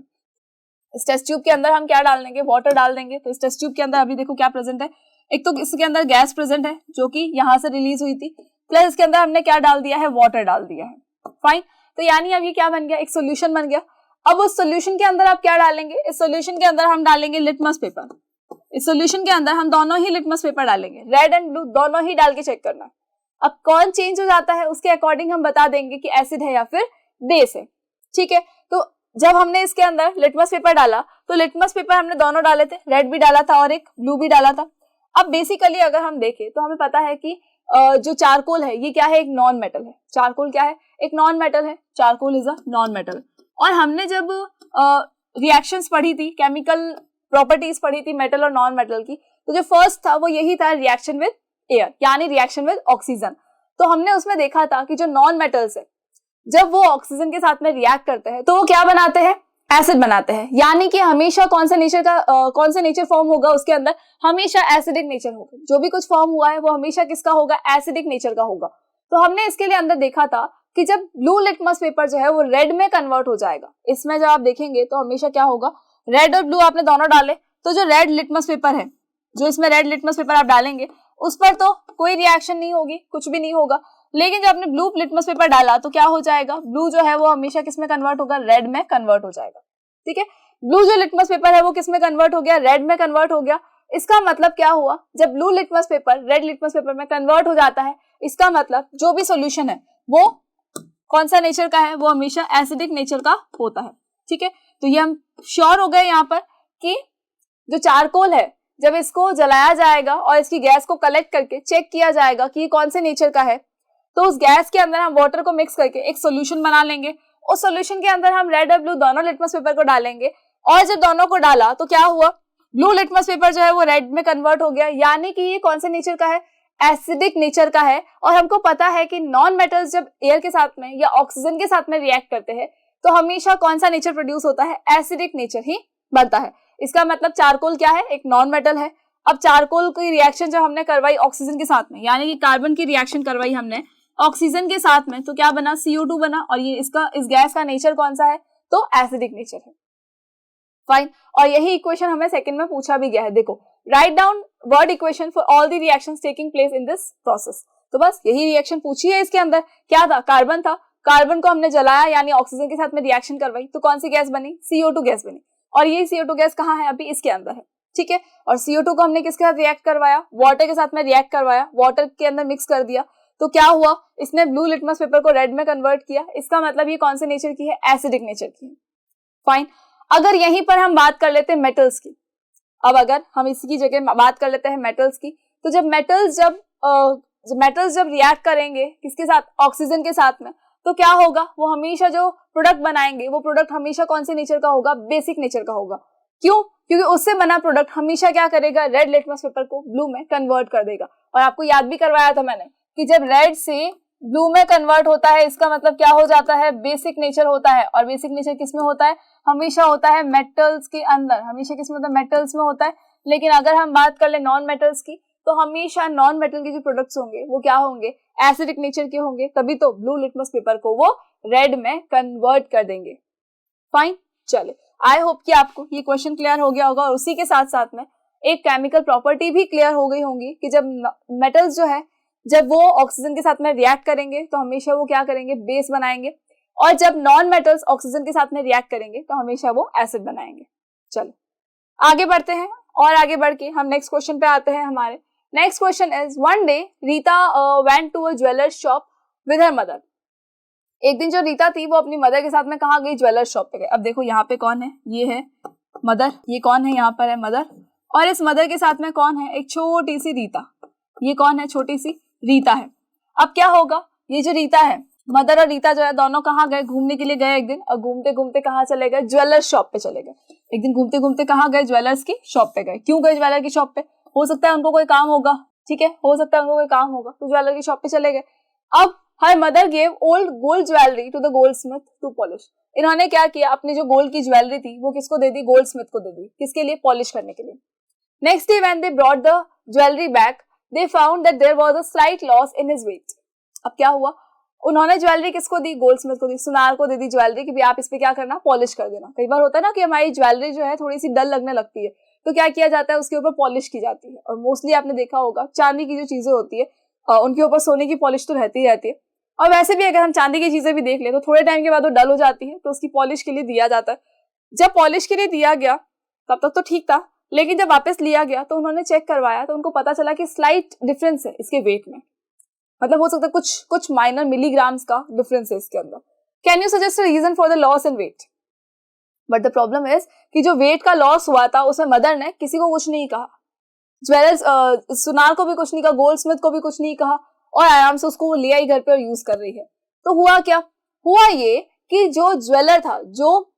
इस टेस्ट ट्यूब के अंदर हम क्या डाल देंगे, वाटर डाल देंगे। तो इस टेस्ट ट्यूब के अंदर अभी देखो क्या प्रेजेंट है, एक तो इसके अंदर गैस प्रेजेंट है जो कि यहाँ से रिलीज हुई थी, प्लस इसके अंदर हमने क्या डाल दिया है, वाटर डाल दिया है। फाइन, तो यानी अब ये क्या बन गया, एक सोल्यूशन बन गया। अब उस सोल्यूशन के अंदर आप क्या डालेंगे, इस सोल्यूशन के अंदर हम डालेंगे लिटमस पेपर। इस सोल्यूशन के अंदर हम दोनों ही लिटमस पेपर डालेंगे, रेड एंड ब्लू दोनों ही डाल के चेक करना। अब कौन चेंज हो जाता है उसके अकॉर्डिंग हम बता देंगे कि एसिड है या फिर बेस है, ठीक है। तो जब हमने इसके अंदर लिटमस पेपर डाला तो लिटमस पेपर हमने दोनों डाले थे, रेड भी डाला था और एक ब्लू भी डाला था। अब बेसिकली अगर हम देखें तो हमें पता है कि जो चारकोल है ये क्या है, एक नॉन मेटल है। चारकोल क्या है, एक नॉन मेटल है। Charcoal is a non metal. और हमने जब रिएक्शंस पढ़ी थी, केमिकल प्रॉपर्टीज पढ़ी थी मेटल और नॉन मेटल की, तो जो फर्स्ट था वो यही था, रिएक्शन विद एयर, यानी रिएक्शन विद ऑक्सीजन। तो हमने उसमें देखा था कि जो नॉन मेटल्स है जब वो ऑक्सीजन के साथ में रिएक्ट करते हैं तो वो क्या बनाते हैं, एसिड बनाते हैं। यानी कि हमेशा कौन से नेचर फॉर्म होगा उसके अंदर, हमेशा एसिडिक नेचर होगा। जो भी कुछ फॉर्म हुआ है वो हमेशा किसका होगा, एसिडिक नेचर का होगा। तो हमने इसके लिए अंदर देखा था कि जब ब्लू लिटमस पेपर जो है वो रेड में कन्वर्ट हो जाएगा। इसमें जब आप देखेंगे तो हमेशा क्या होगा, रेड और ब्लू आपने दोनों डाले तो जो रेड लिटमस पेपर है, जो इसमें रेड लिटमस पेपर आप डालेंगे उस पर तो कोई रिएक्शन नहीं होगी, कुछ भी नहीं होगा। लेकिन जब आपने ब्लू लिटमस पेपर डाला तो क्या हो जाएगा, ब्लू जो है वो हमेशा किस में कन्वर्ट होगा, रेड में कन्वर्ट हो जाएगा। ठीक है, ब्लू जो लिटमस पेपर है वो किस में कन्वर्ट हो गया, रेड में कन्वर्ट हो गया। इसका मतलब क्या हुआ, जब blue litmus paper red litmus paper में कन्वर्ट हो जाता है, इसका मतलब जो भी सॉल्यूशन है वो कौन सा नेचर का है, वो हमेशा एसिडिक नेचर का होता है। ठीक है, तो ये हम श्योर हो गए यहाँ पर कि जो चारकोल है जब इसको जलाया जाएगा और इसकी गैस को कलेक्ट करके चेक किया जाएगा कि ये कौन से नेचर का है, तो उस गैस के अंदर हम वाटर को मिक्स करके एक सॉल्यूशन बना लेंगे। उस सॉल्यूशन के अंदर हम रेड और ब्लू दोनों लिटमस पेपर को डालेंगे और जब दोनों को डाला तो क्या हुआ, ब्लू लिटमस पेपर जो है वो रेड में कन्वर्ट हो गया। यानी कि ये कौन से नेचर का है, एसिडिक नेचर का है। और हमको पता है कि नॉन मेटल्स जब एयर के साथ में या ऑक्सीजन के साथ में रिएक्ट करते हैं तो हमेशा कौन सा नेचर प्रोड्यूस होता है, एसिडिक नेचर ही बनता है। इसका मतलब चारकोल क्या है, एक नॉन मेटल है। अब चारकोल की रिएक्शन जब हमने करवाई ऑक्सीजन के साथ में, यानी कि कार्बन की रिएक्शन करवाई हमने ऑक्सीजन के साथ में, तो क्या बना, CO2 बना। और ये इस गैस का नेचर कौन सा है, तो एसिडिक नेचर है। फाइन, और यही इक्वेशन हमें सेकंड में पूछा भी गया है। देखो, write down word equation for all the reactions taking place in this process. तो बस यही रिएक्शन पूछी है। इसके अंदर क्या था, कार्बन था, कार्बन को हमने जलाया यानी ऑक्सीजन के साथ में रिएक्शन करवाई तो कौन सी गैस बनी, CO2 गैस बनी। और ये CO2 गैस कहाँ है, अभी इसके अंदर है। ठीक है, और CO2 को हमने किसके साथ रिएक्ट करवाया, वाटर के साथ में रिएक्ट करवाया, वाटर के अंदर मिक्स कर दिया तो क्या हुआ, इसने ब्लू लिटमस पेपर को रेड में कन्वर्ट किया। इसका मतलब ये कौन से नेचर की है, एसिडिक नेचर की है। फाइन, अगर यहीं पर हम बात कर लेते हैं मेटल्स की, अब अगर हम इसकी जगह बात कर लेते हैं मेटल्स की, तो जब मेटल्स जब रिएक्ट करेंगे किसके साथ, ऑक्सीजन के साथ में, तो क्या होगा, वो हमेशा जो प्रोडक्ट बनाएंगे वो प्रोडक्ट हमेशा कौन से नेचर का होगा, बेसिक नेचर का होगा। क्यों, क्योंकि उससे बना प्रोडक्ट हमेशा क्या करेगा, रेड लिटमस पेपर को ब्लू में कन्वर्ट कर देगा। और आपको याद भी करवाया था मैंने कि जब रेड से ब्लू में कन्वर्ट होता है इसका मतलब क्या हो जाता है, बेसिक नेचर होता है। और बेसिक नेचर किसमें होता है, हमेशा होता है मेटल्स के अंदर, हमेशा किसमें होता है, मेटल्स में होता है। लेकिन अगर हम बात कर ले नॉन मेटल्स की, तो हमेशा नॉन मेटल के जो प्रोडक्ट्स होंगे वो क्या होंगे, एसिडिक नेचर के होंगे, तभी तो ब्लू लिटमस पेपर को वो रेड में कन्वर्ट कर देंगे। फाइन, चले, आई होप कि आपको ये क्वेश्चन क्लियर हो गया होगा। और उसी के साथ साथ में एक केमिकल प्रॉपर्टी भी क्लियर हो गई होंगी कि जब मेटल्स जो है जब वो ऑक्सीजन के साथ में रिएक्ट करेंगे तो हमेशा वो क्या करेंगे, बेस बनाएंगे। और जब नॉन मेटल्स ऑक्सीजन के साथ में रिएक्ट करेंगे तो हमेशा वो एसिड बनाएंगे। चलो आगे बढ़ते हैं, और आगे बढ़ के हम नेक्स्ट क्वेश्चन पे आते हैं। हमारे next question is, one day Rita went to a jeweller's shop with her mother. एक दिन जो रीता थी वो अपनी मदर के साथ में कहाँ गई, ज्वेलर्स शॉप पे गई। अब देखो यहाँ पे कौन है, ये है मदर, ये कौन है, यहाँ पर है मदर, और इस मदर के साथ में कौन है, एक छोटी सी रीता। ये कौन है, छोटी सी रीता है। अब क्या होगा, ये जो रीता है, मदर और रीता जो है दोनों कहाँ गए, घूमने के लिए गए एक दिन, और घूमते घूमते कहाँ चले गए, ज्वेलर्स शॉप पे चले गए। एक दिन घूमते घूमते कहाँ गए, ज्वेलर्स की शॉप पे गए। क्यों गए ज्वेलर की शॉप पे, हो सकता है उनको कोई काम होगा, ठीक है, हो सकता है उनको कोई काम होगा, तो ज्वेलर की शॉप पे चले गए। अब her mother gave old gold jewellery to the goldsmith to polish. इन्होंने क्या किया, अपनी जो गोल्ड की ज्वेलरी थी वो किसको दे दी, गोल्ड स्मिथ को दे दी, किसके लिए, पॉलिश करने के लिए। Next day when they brought the jewellery back they found that there was a slight loss in his weight। अब क्या हुआ, उन्होंने ज्वेलरी किसको दी, गोल्डस्मिथ को दी, सुनार को दे दी ज्वेलरी कि भी आप इस पे क्या करना, पॉलिश कर देना। कई बार होता है ना कि हमारी ज्वेलरी जो है थोड़ी सी डल लगने लगती है, तो क्या किया जाता है, उसके ऊपर पॉलिश की जाती है। और मोस्टली आपने देखा होगा चांदी की जो चीजें होती है उनके ऊपर सोने की पॉलिश तो रहती ही रहती है। और वैसे भी अगर हम चांदी की चीजें भी देख ले तो थोड़े टाइम के बाद वो डल हो जाती है, तो उसकी पॉलिश के लिए दिया जाता है। जब पॉलिश के लिए दिया गया तब तक तो ठीक था, लेकिन जब वापस लिया गया तो उन्होंने चेक करवाया तो उनको पता चला कि स्लाइट डिफरेंस है इसके वेट में, मतलब हो सकता है कुछ माइनर मिलीग्राम्स का डिफरेंस है इसके अंदर। Can you suggest a reason for the loss in weight. But the problem is कि जो वेट का लॉस हुआ था उसमें मदर ने किसी को कुछ नहीं कहा, ज्वेलर्स सुनार को भी कुछ नहीं कहा, गोल्डस्मिथ को भी कुछ नहीं कहा, और आराम से उसको वो ले आई घर पे और यूज कर रही है। तो हुआ क्या, हुआ ये कि जो ज्वेलर था, जो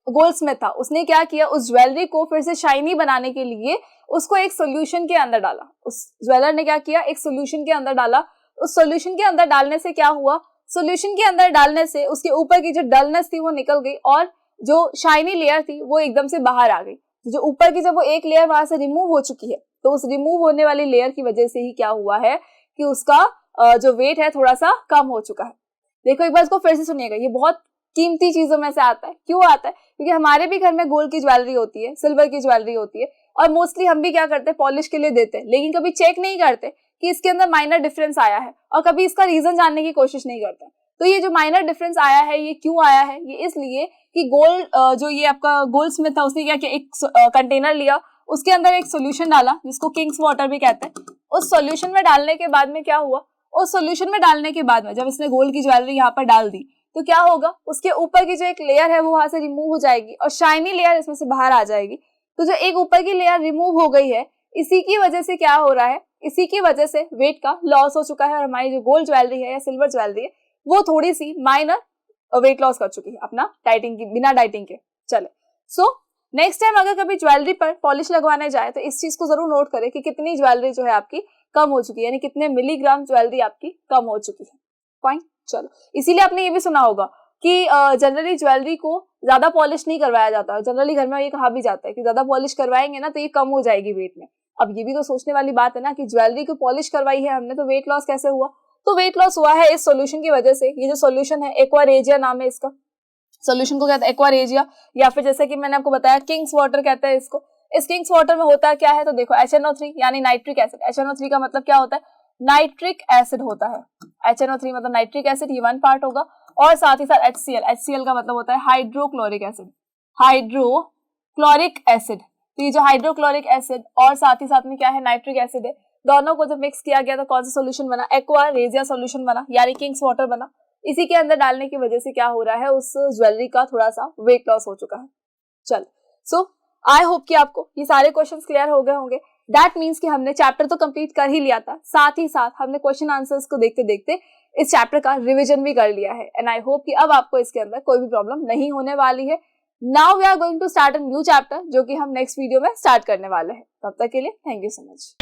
गोल्डस्मिथ था, उसने क्या किया, उस ज्वेलरी को फिर से शाइनी बनाने के लिए उसको एक सोल्यूशन के अंदर डाला। उस ज्वेलर ने क्या किया, एक सोल्यूशन के अंदर डाला। उस सोल्यूशन के अंदर डालने से क्या हुआ, सोल्यूशन के अंदर डालने से उसके ऊपर की जो डलनेस थी वो निकल गई और जो शाइनी लेयर थी वो एकदम से बाहर आ गई। जो ऊपर की जब वो एक लेयर वहां से रिमूव हो चुकी है, तो उस रिमूव होने वाली लेयर की वजह से ही क्या हुआ है कि उसका जो वेट है थोड़ा सा कम हो चुका है। देखो एक बार इसको फिर से सुनिएगा, ये बहुत कीमती चीजों में से आता है। क्यों आता है, क्योंकि हमारे भी घर में गोल्ड की ज्वेलरी होती है, सिल्वर की ज्वेलरी होती है, और मोस्टली हम भी क्या करते हैं, पॉलिश के लिए देते हैं, लेकिन कभी चेक नहीं करते कि इसके अंदर माइनर डिफरेंस आया है, और कभी इसका रीजन जानने की कोशिश नहीं करते। तो ये जो माइनर डिफरेंस आया है, ये क्यों आया है, ये इसलिए कि गोल्ड जो ये आपका गोल्डस्मिथ था, उसने क्या किया, एक कंटेनर लिया, उसके अंदर एक सोल्यूशन डाला जिसको किंग्स वाटर भी कहते हैं। उस सोल्यूशन में डालने के बाद में क्या हुआ, उस सोल्यूशन में डालने के बाद में जब इसने गोल्ड की ज्वेलरी यहाँ पर डाल दी, तो क्या होगा, उसके ऊपर की जो एक लेयर है वो वहां से रिमूव हो जाएगी और शाइनी लेयर इसमें से बाहर आ जाएगी। तो जो एक ऊपर की लेयर रिमूव हो गई है, इसी की वजह से क्या हो रहा है, इसी की वजह से वेट का लॉस हो चुका है, और हमारी जो गोल्ड ज्वेलरी है या सिल्वर ज्वेलरी है वो थोड़ी सी माइनर वेट लॉस कर चुकी है अपना डाइटिंग की, बिना डाइटिंग के। चले, सो नेक्स्ट टाइम अगर कभी ज्वेलरी पर पॉलिश लगवाने जाए तो इस चीज को जरूर नोट करें कि कितनी ज्वेलरी जो है आपकी कम हो चुकी है, यानी कितने मिलीग्राम ज्वेलरी आपकी कम हो चुकी है। फाइन, चलो, इसीलिए आपने ये भी सुना होगा कि जनरली ज्वेलरी को ज्यादा पॉलिश नहीं करवाया जाता। जनरली घर में ये कहा भी जाता है कि ज्यादा पॉलिश करवाएंगे ना तो ये कम हो जाएगी वेट में। अब ये भी तो सोचने वाली बात है ना कि ज्वेलरी को पॉलिश करवाई है हमने तो वेट लॉस कैसे हुआ, तो वेट लॉस हुआ है इस सॉल्यूशन की वजह से। ये जो सॉल्यूशन है, एक्वारेजिया नाम है इसका, सॉल्यूशन को कहते हैं एक्वारेजिया, या फिर जैसे कि मैंने आपको बताया किंग्स वाटर कहते हैं इसको। इस किंग्स वाटर में होता क्या है, तो देखो HNO3 यानी नाइट्रिक एसिड। HNO3 का मतलब क्या होता है, नाइट्रिक एसिड होता है। HNO3 मतलब नाइट्रिक एसिड, ये वन पार्ट होगा, और साथ ही साथ HCl का मतलब होता है हाइड्रोक्लोरिक एसिड। हाइड्रोक्लोरिक एसिड, तो ये जो हाइड्रोक्लोरिक एसिड और साथ ही साथ में क्या है, नाइट्रिक एसिड है, दोनों को जब मिक्स किया गया तो कौन सा सोल्यूशन बना, एक्वारेजिया सोल्यूशन बना, यानी किंग्स वाटर बना। इसी के अंदर डालने की वजह से क्या हो रहा है, उस ज्वेलरी का थोड़ा सा वेट लॉस हो चुका है। चल, सो आई होप कि आपको ये सारे क्वेश्चंस क्लियर हो गए होंगे। दैट मीन्स कि हमने चैप्टर तो कंप्लीट कर ही लिया था, साथ ही साथ हमने क्वेश्चन आंसर्स को देखते देखते इस चैप्टर का रिवीजन भी कर लिया है, एंड आई होप कि अब आपको इसके अंदर कोई भी प्रॉब्लम नहीं होने वाली है। Now we are going to start a new chapter, जो कि हम नेक्स्ट वीडियो में स्टार्ट करने वाले हैं। तब तक के लिए थैंक यू सो मच।